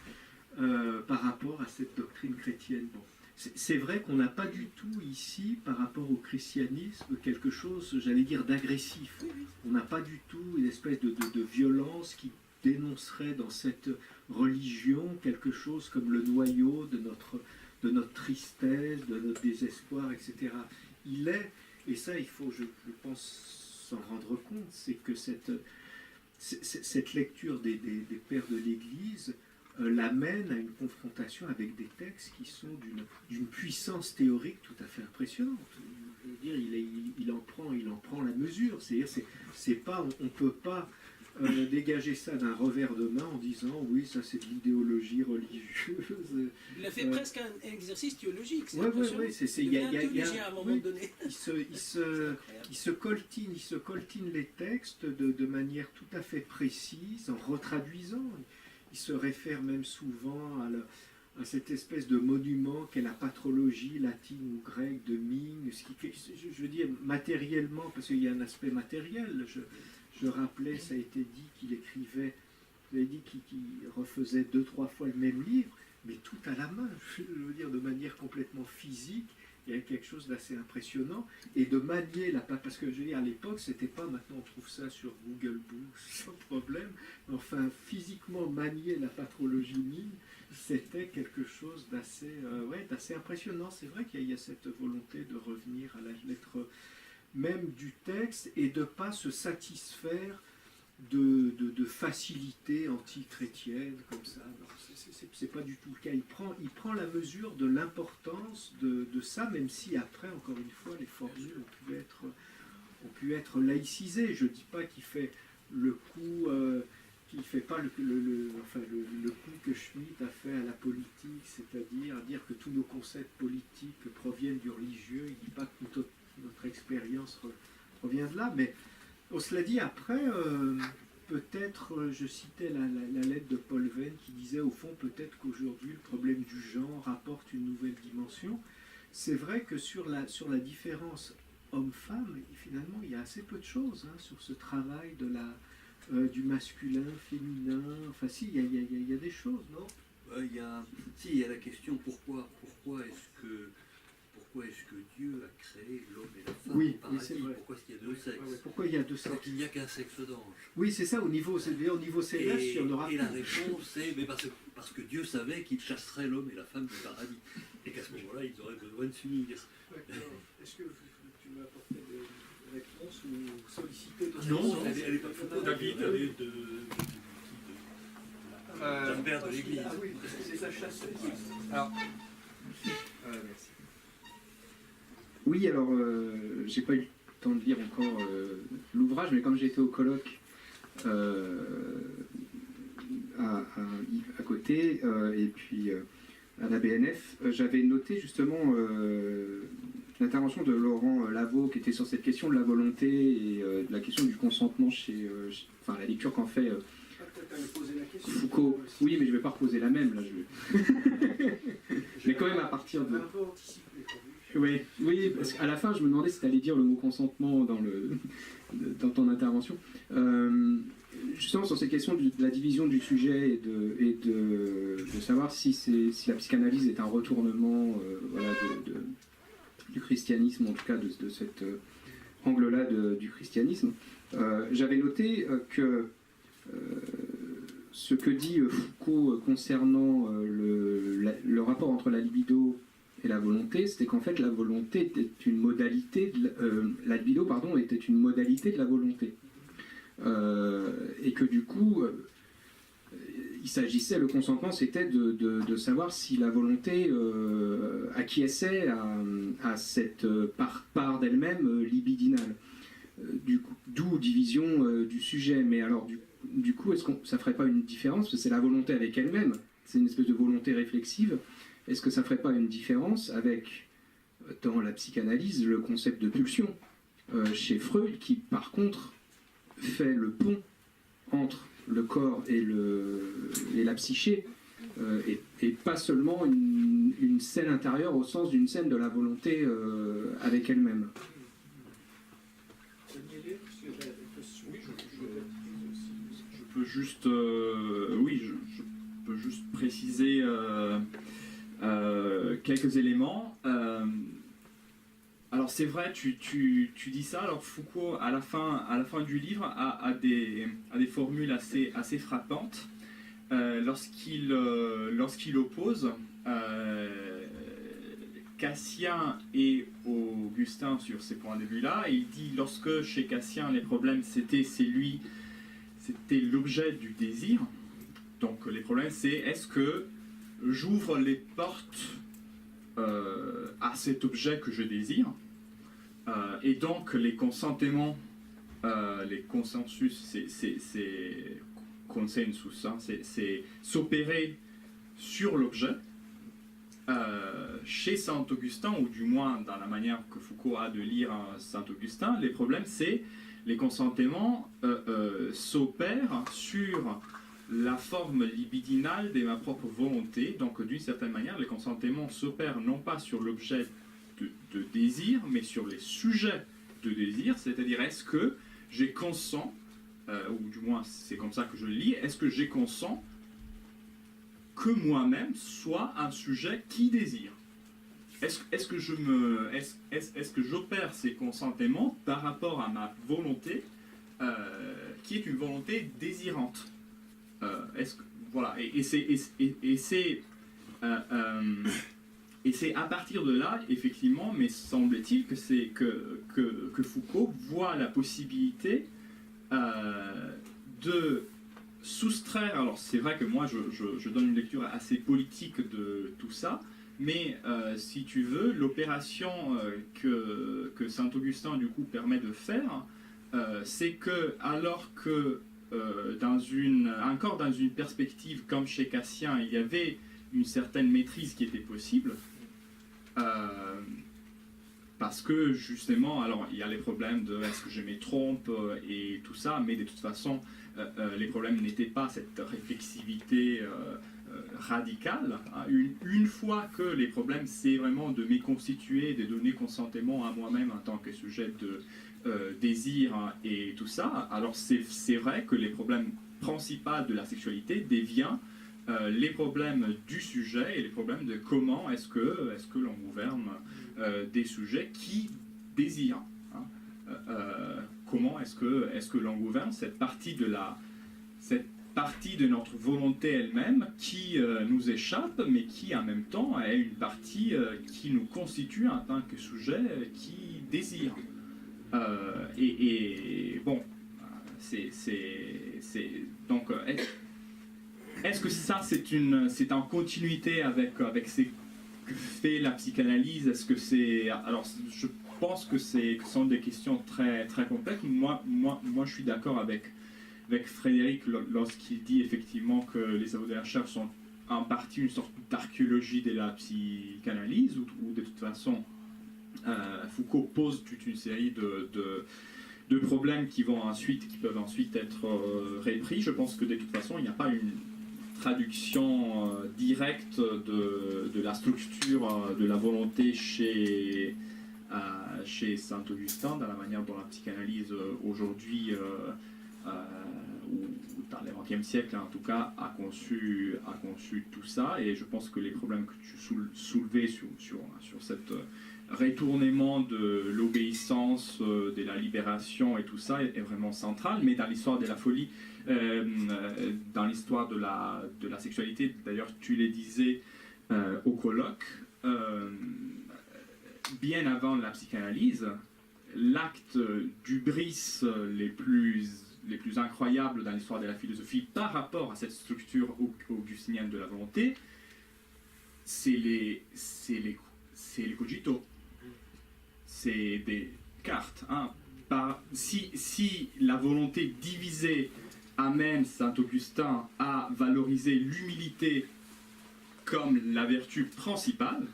par rapport à cette doctrine chrétienne? Bon. C'est vrai qu'on n'a pas du tout ici, par rapport au christianisme, quelque chose, j'allais dire, d'agressif. On n'a pas du tout une espèce de violence qui dénoncerait dans cette religion quelque chose comme le noyau de notre tristesse, de notre désespoir, etc. Il est, et ça il faut, je pense, s'en rendre compte, c'est que cette lecture des pères de l'Église l'amène à une confrontation avec des textes qui sont d'une puissance théorique tout à fait impressionnante. Je veux dire, il en prend la mesure. C'est-à-dire, c'est pas, on ne peut pas dégager ça d'un revers de main en disant oui, ça c'est de l'idéologie religieuse. Il a fait presque un exercice théologique. Oui, il y a à un moment donné. Il se coltine les textes de manière tout à fait précise, en retraduisant. Il se réfère même souvent à cette espèce de monument qu'est la patrologie latine ou grecque de Ming, ce qui, je veux dire, matériellement, parce qu'il y a un aspect matériel, je rappelais, ça a été dit qu'il écrivait, vous avez dit qu'il refaisait 2-3 fois le même livre, mais tout à la main, je veux dire, de manière complètement physique. Il y a quelque chose d'assez impressionnant, et de manier parce que je veux dire, à l'époque, c'était pas, maintenant on trouve ça sur Google Books sans problème, mais enfin, physiquement manier la patrologie Ming, c'était quelque chose d'assez impressionnant. C'est vrai qu'il y a cette volonté de revenir à la lettre même du texte, et de ne pas se satisfaire de facilité anti-chrétienne comme ça. C'est pas du tout le cas. Il prend la mesure de l'importance de ça, même si après, encore une fois, les formules ont pu être laïcisées. Je ne dis pas qu'il fait le coup, qu'il fait pas le coup que Schmitt a fait à la politique, c'est-à-dire dire que tous nos concepts politiques proviennent du religieux. Il ne dit pas que toute notre expérience provient de là, mais cela dit, après, peut-être, je citais la lettre de Paul Venn qui disait, au fond, peut-être qu'aujourd'hui, le problème du genre apporte une nouvelle dimension. C'est vrai que sur la différence homme-femme, finalement, il y a assez peu de choses sur ce travail du masculin, féminin. Enfin, si, il y a des choses, non? Il y a la question, pourquoi est-ce que Dieu a créé l'homme et la femme oui, au paradis? C'est vrai. Pourquoi est-ce qu'il y a deux sexes? Pourquoi il y a deux sexes? Alors qu'il n'y a qu'un sexe d'ange. Oui, c'est ça, au niveau céleste, il y en aura plus. Et la réponse, c'est parce que Dieu savait qu'il chasserait l'homme et la femme du paradis. Et qu'à ce moment-là, ils auraient besoin de s'unir. Est-ce que tu m'as apporté des réponses ou sollicité des Non, elle n'est pas David Lambert de l'Église. Ah oui, c'est sa chasse. Alors, merci. Oui, alors, j'ai pas eu le temps de lire encore l'ouvrage, mais comme j'étais au colloque à côté, et puis à la BNF, j'avais noté justement l'intervention de Laurent Lavaux, qui était sur cette question de la volonté et de la question du consentement enfin, la lecture qu'en fait Foucault. Oui, mais je ne vais pas reposer la même, là. Mais quand même à partir de... Oui, parce qu'à la fin, je me demandais si tu allais dire le mot consentement dans ton intervention. Justement, sur ces questions de la division du sujet et de savoir si la psychanalyse est un retournement du christianisme, en tout cas de cet angle-là du christianisme, j'avais noté que ce que dit Foucault concernant le rapport entre la libido et la volonté, c'était qu'en fait la volonté était une modalité, la libido pardon, était une modalité de la volonté, et que du coup il s'agissait, le consentement c'était de savoir si la volonté acquiesçait à cette part d'elle-même libidinale, d'où division du sujet. Mais alors du coup, est-ce que ça ne ferait pas une différence, parce que c'est la volonté avec elle-même, c'est une espèce de volonté réflexive, est-ce que ça ne ferait pas une différence avec, dans la psychanalyse, le concept de pulsion, chez Freud, qui par contre fait le pont entre le corps et la psyché, et pas seulement une scène intérieure au sens d'une scène de la volonté avec elle-même. Je peux juste préciser quelques éléments. Alors c'est vrai, tu dis ça. Alors Foucault, à la fin du livre, a des formules assez frappantes lorsqu'il oppose Cassien et Augustin sur ces points de vue-là. Il dit, lorsque chez Cassien les problèmes c'était l'objet du désir, Donc les problèmes, c'est est-ce que j'ouvre les portes à cet objet que je désire, et donc les consentements, les consensus, c'est consensus, hein, c'est s'opérer sur l'objet. Chez Saint-Augustin, ou du moins dans la manière que Foucault a de lire Saint-Augustin, les problèmes, c'est les consentements s'opèrent sur la forme libidinale de ma propre volonté. Donc, d'une certaine manière, les consentements s'opèrent non pas sur l'objet de désir, mais sur les sujets de désir, c'est-à-dire est-ce que j'ai consent, ou du moins c'est comme ça que je le lis, est-ce que j'ai consent que moi-même soit un sujet qui désire? Est-ce que j'opère ces consentements par rapport à ma volonté, qui est une volonté désirante? Voilà, et c'est à partir de là, effectivement, mais semble-t-il que Foucault voit la possibilité de soustraire. Alors c'est vrai que moi je donne une lecture assez politique de tout ça, mais si tu veux, l'opération que Saint-Augustin du coup permet de faire, c'est que alors que encore dans une perspective comme chez Cassien, il y avait une certaine maîtrise qui était possible, parce que justement, alors il y a les problèmes de est-ce que je me trompe et tout ça, mais de toute façon les problèmes n'étaient pas cette réflexivité radicale. Hein. Une fois que les problèmes, c'est vraiment de me constituer, de donner consentement à moi-même en tant que sujet de désir, hein, et tout ça, alors c'est vrai que les problèmes principaux de la sexualité deviennent les problèmes du sujet et les problèmes de comment est-ce que l'on gouverne des sujets qui désirent. Hein. Comment est-ce que l'on gouverne cette partie de notre volonté elle-même qui nous échappe, mais qui en même temps est une partie qui nous constitue en tant que sujet qui désire. Et bon, donc est-ce que ça c'est en continuité avec ce que fait la psychanalyse? Est-ce que c'est... Alors je pense que ce sont des questions très, très complexes. Moi je suis d'accord avec Frédéric lorsqu'il dit effectivement que les travaux de la recherche sont en partie une sorte d'archéologie de la psychanalyse, ou de toute façon Foucault pose toute une série de problèmes qui peuvent ensuite être repris. Je pense que de toute façon il n'y a pas une traduction directe de la structure de la volonté chez Saint-Augustin, dans la manière dont la psychanalyse aujourd'hui, ou dans le XXe siècle en tout cas, a conçu tout ça. Et je pense que les problèmes que tu soulevais sur cet retournement de l'obéissance, de la libération et tout ça est vraiment central. Mais dans l'histoire de la folie, dans l'histoire de la sexualité, d'ailleurs tu les disais au colloque, bien avant la psychanalyse, l'acte d'hubris les plus incroyables dans l'histoire de la philosophie par rapport à cette structure augustinienne de la volonté, c'est les cogito, c'est des cartes. Hein. Si la volonté divisée amène Saint-Augustin à valoriser l'humilité comme la vertu principale,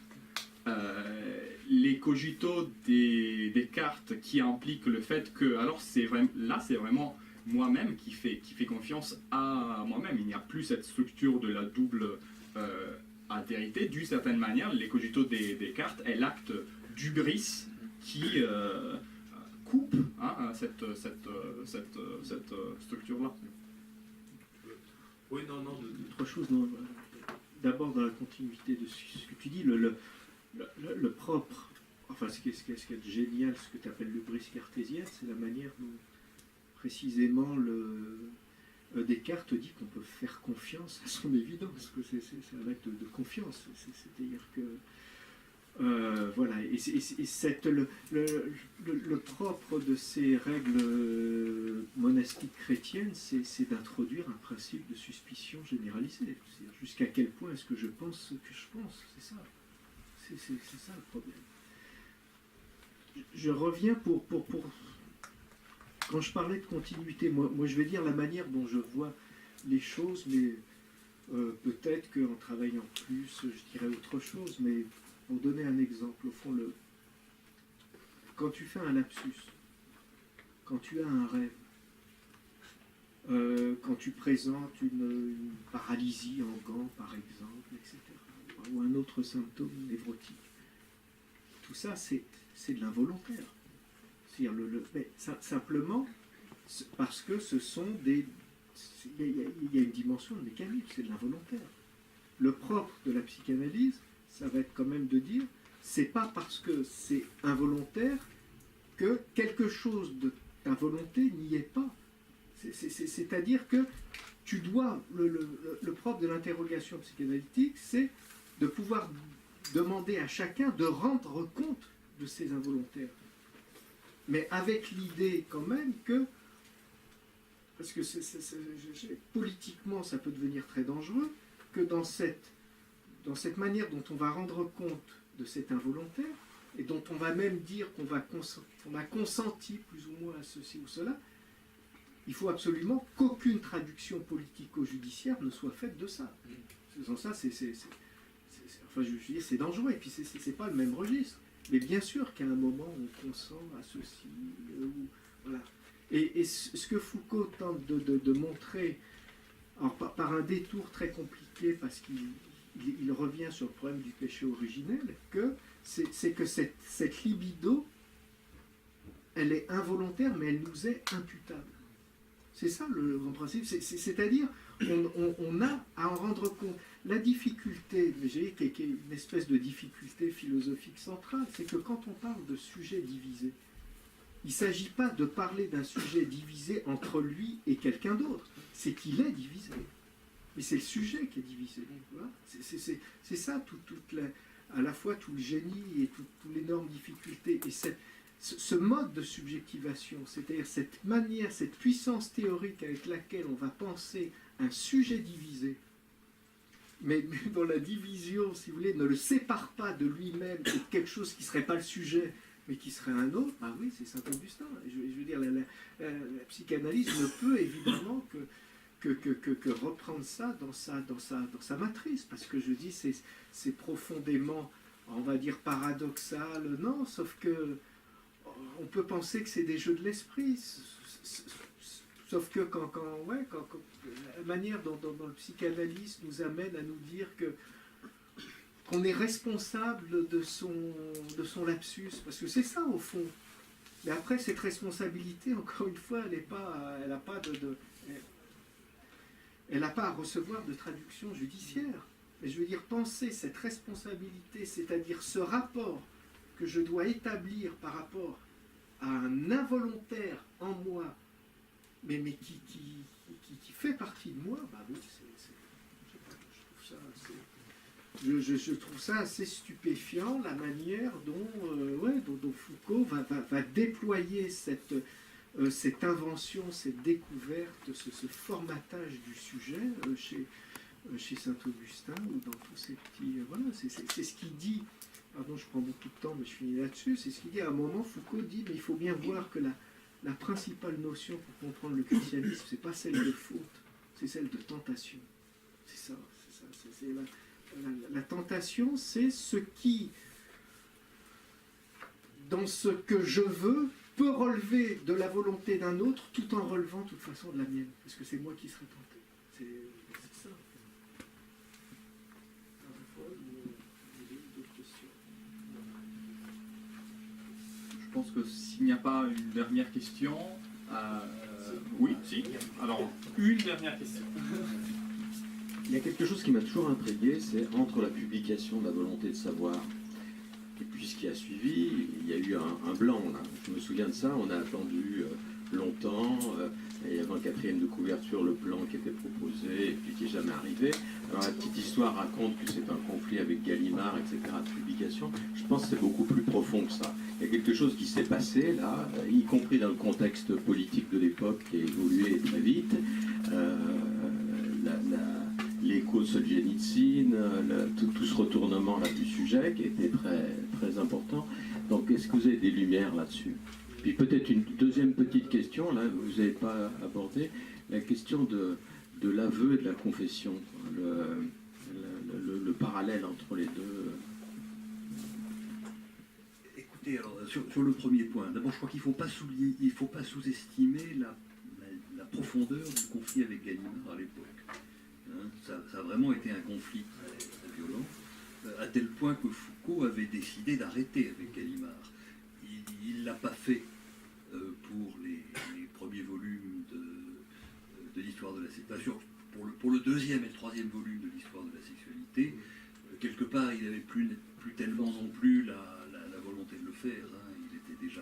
les cogitos des cartes qui impliquent le fait que, alors c'est vraiment moi-même qui fait confiance à moi-même. Il n'y a plus cette structure de la double altérité. D'une certaine manière, les cogitos des cartes est l'acte d'hubris qui coupe, hein, cette structure-là. Oui, non, trois choses. D'abord, dans la continuité de ce que tu dis, le propre, enfin ce qui est génial, ce que tu appelles l'hubris cartésienne, c'est la manière dont précisément Descartes dit qu'on peut faire confiance à son évidence, que c'est un acte de confiance, c'est-à-dire que voilà, et le propre de ces règles monastiques monastique chrétienne, c'est d'introduire un principe de suspicion généralisée. C'est-à-dire jusqu'à quel point est-ce que je pense ce que je pense, c'est ça. C'est ça le problème. Je reviens pour quand je parlais de continuité, moi je vais dire la manière dont je vois les choses, mais peut-être qu'en travaillant plus, je dirais autre chose, mais pour donner un exemple, au fond, quand tu fais un lapsus, quand tu as un rêve, quand tu présentes une paralysie en gants, par exemple, etc., ou un autre symptôme névrotique, tout ça, c'est de l'involontaire. C'est-à-dire mais simplement parce que ce sont des... Il y a une dimension de mécanisme, c'est de l'involontaire. Le propre de la psychanalyse, ça va être quand même de dire, c'est pas parce que c'est involontaire que quelque chose de ta volonté n'y est pas. C'est-à-dire que tu dois, le propre de l'interrogation psychanalytique, c'est de pouvoir demander à chacun de rendre compte de ses involontaires. Mais avec l'idée quand même que, parce que politiquement ça peut devenir très dangereux, que dans cette manière dont on va rendre compte de cet involontaire, et dont on va même dire qu'on a consenti plus ou moins à ceci ou cela, il faut absolument qu'aucune traduction politico-judiciaire ne soit faite de ça. Sans ça, enfin, je veux dire, c'est dangereux, et puis c'est pas le même registre. Mais bien sûr qu'à un moment, on consent à ceci, voilà. Et ce que Foucault tente de montrer, alors par un détour très compliqué, parce qu'il revient sur le problème du péché originel, c'est que cette libido, elle est involontaire, mais elle nous est imputable. C'est ça le grand principe. C'est-à-dire, on a à en rendre compte. La difficulté, qui est une espèce de difficulté philosophique centrale, c'est que quand on parle de sujet divisé, il ne s'agit pas de parler d'un sujet divisé entre lui et quelqu'un d'autre. C'est qu'il est divisé. Mais c'est le sujet qui est divisé. Voilà. C'est ça, à la fois tout le génie et toutes l'énorme difficulté. Et ce mode de subjectivation, c'est-à-dire cette manière, cette puissance théorique avec laquelle on va penser un sujet divisé, mais dont la division, si vous voulez, ne le sépare pas de lui-même et de quelque chose qui ne serait pas le sujet, mais qui serait un autre, ah oui, c'est Saint-Augustin. Je veux dire, la psychanalyse ne peut évidemment que reprendre ça dans sa matrice, parce que je dis, c'est profondément, on va dire, paradoxal, non, sauf que on peut penser que c'est des jeux de l'esprit, sauf que quand la manière dont le psychanalyste nous amène à nous dire qu'on est responsable de son lapsus, parce que c'est ça au fond. Mais après, cette responsabilité, encore une fois, elle n'a pas à recevoir de traduction judiciaire. Mais je veux dire, penser cette responsabilité, c'est-à-dire ce rapport que je dois établir par rapport à un involontaire en moi, mais qui fait partie de moi, bah oui, je trouve ça assez stupéfiant, la manière dont Foucault va déployer cette invention, cette découverte, ce formatage du sujet chez Saint-Augustin, ou dans tous ces petits... Voilà, c'est ce qu'il dit. Pardon, je prends beaucoup de temps, mais je finis là-dessus. C'est ce qu'il dit à un moment. Foucault dit, mais il faut bien voir que la principale notion pour comprendre le christianisme, c'est pas celle de faute, c'est celle de tentation. C'est ça. La tentation, c'est ce qui, dans ce que je veux, peut relever de la volonté d'un autre, tout en relevant de toute façon de la mienne, parce que c'est moi qui serai tenté. C'est ça. Je pense que s'il n'y a pas une dernière question... oui, si. Alors, une dernière question. Il y a quelque chose qui m'a toujours intrigué, c'est entre la publication de la volonté de savoir et puis ce qui a suivi, il y a eu un blanc là. Je me souviens de ça, on a attendu longtemps, et avant quatrième de couverture le plan qui était proposé et puis qui n'est jamais arrivé. Alors la petite histoire raconte que c'est un conflit avec Gallimard, etc., de publication. Je pense que c'est beaucoup plus profond que ça. Il y a quelque chose qui s'est passé là, y compris dans le contexte politique de l'époque qui a évolué très vite. L'écho de Solzhenitsyn, tout ce retournement là du sujet qui était très, très important. Donc est-ce que vous avez des lumières là-dessus? Puis peut-être une deuxième petite question, là, vous n'avez pas abordé, la question de l'aveu et de la confession, le parallèle entre les deux. Écoutez, alors, sur le premier point, d'abord je crois qu'il ne faut pas sous-estimer la profondeur du conflit avec Gallimard à l'époque. Hein, ça a vraiment été un conflit très, très violent, à tel point que Foucault avait décidé d'arrêter avec Gallimard. Il ne l'a pas fait pour les premiers volumes de l'histoire de la sexualité. Pour le deuxième et le troisième volume de l'histoire de la sexualité, quelque part, il n'avait plus tellement non plus la volonté de le faire. Hein. Il était déjà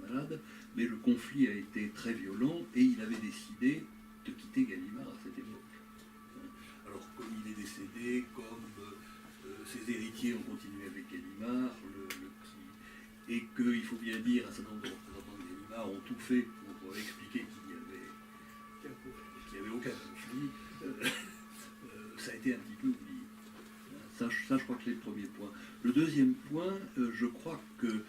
malade, mais le conflit a été très violent et il avait décidé de quitter Gallimard à cette époque. Alors, comme il est décédé, comme ses héritiers ont continué avec Gallimard, et qu'il faut bien dire, un certain nombre de représentants de Gallimard ont tout fait pour expliquer qu'il n'y avait aucun conflit, ça a été un petit peu oublié. Ça, je crois que c'est le premier point. Le deuxième point, je crois que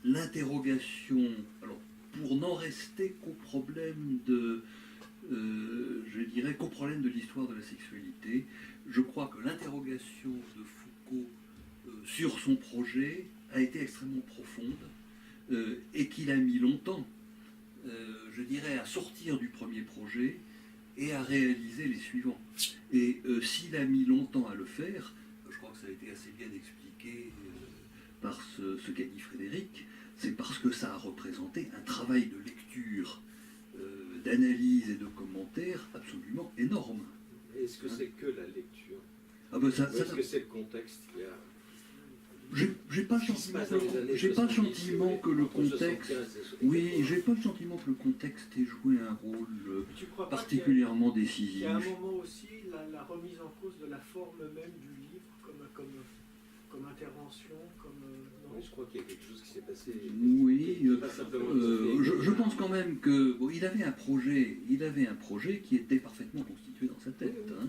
l'interrogation, alors pour n'en rester qu'au problème qu'au problème de l'histoire de la sexualité, je crois que l'interrogation de Foucault sur son projet a été extrêmement profonde et qu'il a mis longtemps, à sortir du premier projet et à réaliser les suivants. Et s'il a mis longtemps à le faire, je crois que ça a été assez bien expliqué par ce qu'a dit Frédéric, c'est parce que ça a représenté un travail de lecture, d'analyse et de commentaire absolument énorme. Est-ce que c'est que la lecture? Est-ce que c'est le contexte qui a... J'ai pas le sentiment que le contexte. Oui, j'ai pas le sentiment que le contexte ait joué un rôle particulièrement décisif. Il y a un moment aussi la remise en cause de la forme même du livre comme intervention, Oui, je crois qu'il y a quelque chose qui s'est passé. Oui, je pense quand même que il avait un projet qui était parfaitement constitué dans sa tête. Hein.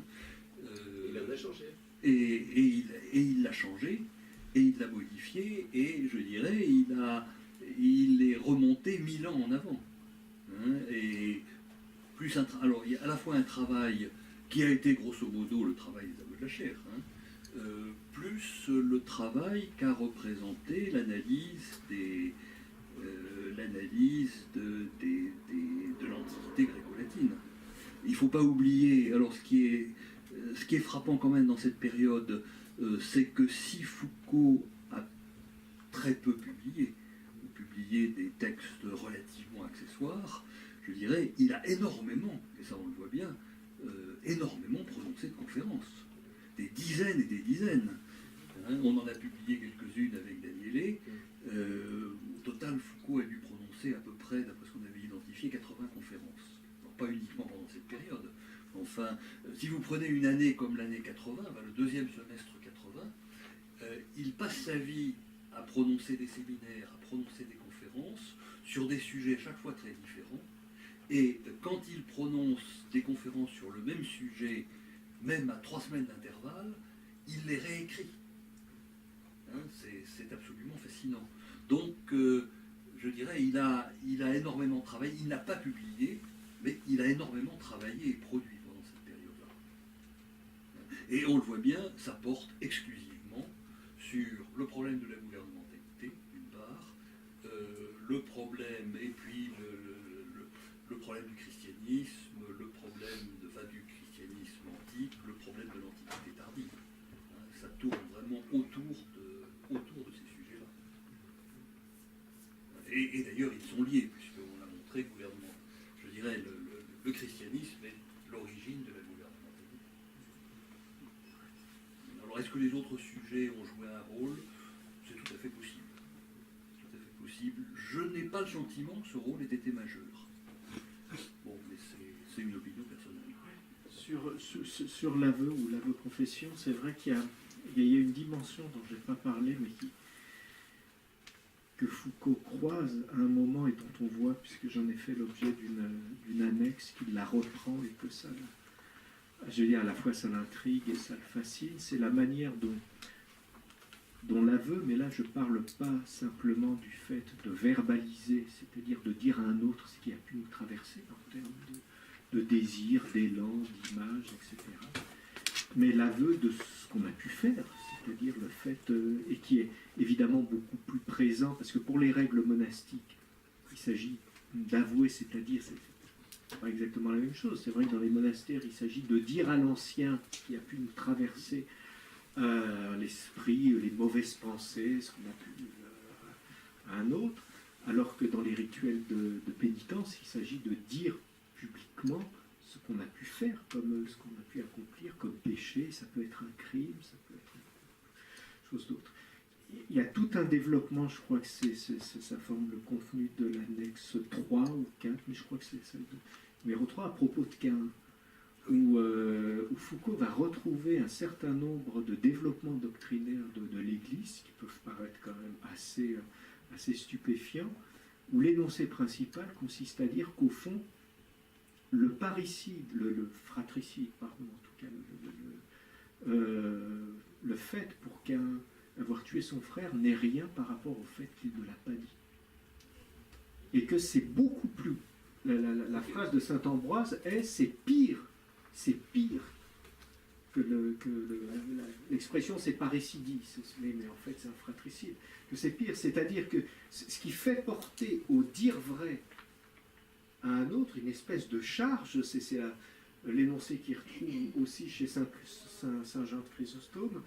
Il en a changé. Et il l'a changé. Et il l'a modifié, et je dirais, il est remonté 1000 ans en avant. Hein, et plus alors, il y a à la fois un travail qui a été grosso modo le travail des aveux de la chair, hein, plus le travail qu'a représenté l'analyse de l'Antiquité gréco-latine. Il ne faut pas oublier, alors ce qui est frappant quand même dans cette période, c'est que si Foucault a très peu publié, ou publié des textes relativement accessoires, je dirais, il a énormément, et ça on le voit bien, énormément prononcé de conférences. Des dizaines et des dizaines. Hein, on en a publié quelques-unes avec Daniélé. Au total, Foucault a dû prononcer à peu près, d'après ce qu'on avait identifié, 80 conférences. Alors, pas uniquement pendant cette période. Enfin, si vous prenez une année comme l'année 80, le deuxième semestre 80, il passe sa vie à prononcer des séminaires, à prononcer des conférences sur des sujets chaque fois très différents. Et quand il prononce des conférences sur le même sujet, même à 3 semaines d'intervalle, il les réécrit. Hein, c'est absolument fascinant. Donc, je dirais, il a énormément travaillé. Il n'a pas publié, mais il a énormément travaillé et produit. Et on le voit bien, ça porte exclusivement sur le problème de la gouvernementalité, d'une part, le problème, et puis le problème du christianisme, le problème du christianisme antique, le problème de l'Antiquité tardive. Hein, ça tourne vraiment autour de ces sujets-là. Et d'ailleurs, ils sont liés, puisqu'on a montré gouvernement. Je dirais, le christianisme est l'origine de la gouvernementalité. Alors, est-ce que les autres sujets ont joué un rôle? C'est tout à fait possible. Tout à fait possible. Je n'ai pas le sentiment que ce rôle ait été majeur. Sur l'aveu ou l'aveu-confession, c'est vrai qu'il y a une dimension dont je n'ai pas parlé, mais que Foucault croise à un moment et dont on voit, puisque j'en ai fait l'objet d'une annexe, qu'il la reprend et que ça, je veux dire, à la fois ça l'intrigue et ça le fascine, c'est la manière dont l'aveu, mais là je ne parle pas simplement du fait de verbaliser, c'est-à-dire de dire à un autre ce qui a pu nous traverser en termes de désir, d'élan, d'image, etc. Mais l'aveu de ce qu'on a pu faire, c'est-à-dire le fait, et qui est évidemment beaucoup plus présent, parce que pour les règles monastiques, il s'agit d'avouer, c'est-à-dire, c'est pas exactement la même chose. C'est vrai que dans les monastères, il s'agit de dire à l'ancien qui a pu nous traverser l'esprit, les mauvaises pensées, ce qu'on a pu à un autre, alors que dans les rituels de pénitence, il s'agit de dire publiquement ce qu'on a pu faire, comme ce qu'on a pu accomplir comme péché. Ça peut être un crime, ça peut être chose d'autre. Il y a tout un développement, je crois que ça forme le contenu de l'annexe 3 ou 4, mais je crois que c'est celle numéro 3 à propos de Caïn, où Foucault va retrouver un certain nombre de développements doctrinaires de l'Église qui peuvent paraître quand même assez stupéfiants, où l'énoncé principal consiste à dire qu'au fond, le parricide, le fratricide, pardon, en tout cas, le fait pour Caïn avoir tué son frère n'est rien par rapport au fait qu'il ne l'a pas dit. Et que c'est beaucoup plus... La phrase de saint Ambroise est « c'est pire que l'expression c'est parricidie, mais en fait c'est un fratricide, que c'est pire, c'est-à-dire que ce qui fait porter au dire vrai à un autre une espèce de charge, c'est l'énoncé qui retrouve aussi chez Saint Jean de Chrysostome,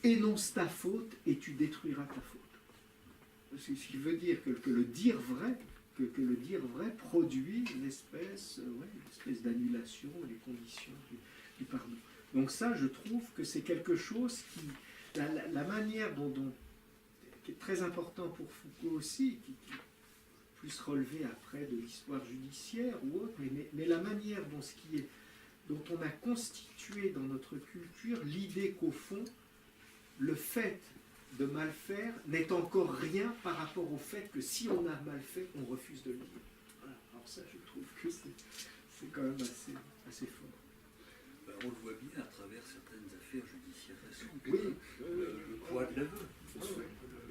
énonce ta faute et tu détruiras ta faute. Ce qui veut dire que le dire vrai, que le dire vrai produit une espèce d'annulation des conditions du pardon. Donc ça, je trouve que c'est quelque chose qui... La manière qui est très important pour Foucault aussi, qui plus relevé après de l'histoire judiciaire ou autre, mais la manière dont on a constitué dans notre culture l'idée qu'au fond, le fait de mal faire n'est encore rien par rapport au fait que si on a mal fait, on refuse de le dire. Voilà. Alors ça, je trouve que c'est quand même assez fort. Ben, on le voit bien à travers certaines affaires judiciaires récentes. Oui. Le poids de l'aveu.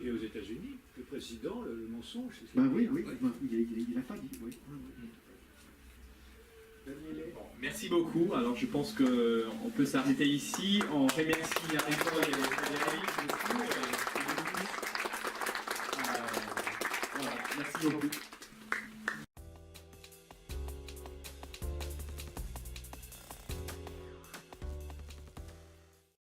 Et aux États-Unis, le président, le mensonge, c'est ça. Ben oui, il n'a pas dit. Oui. Bon, merci beaucoup. Alors je pense qu'on peut s'arrêter ici. On remercie Alexandre et Frédéric beaucoup. Voilà, merci beaucoup.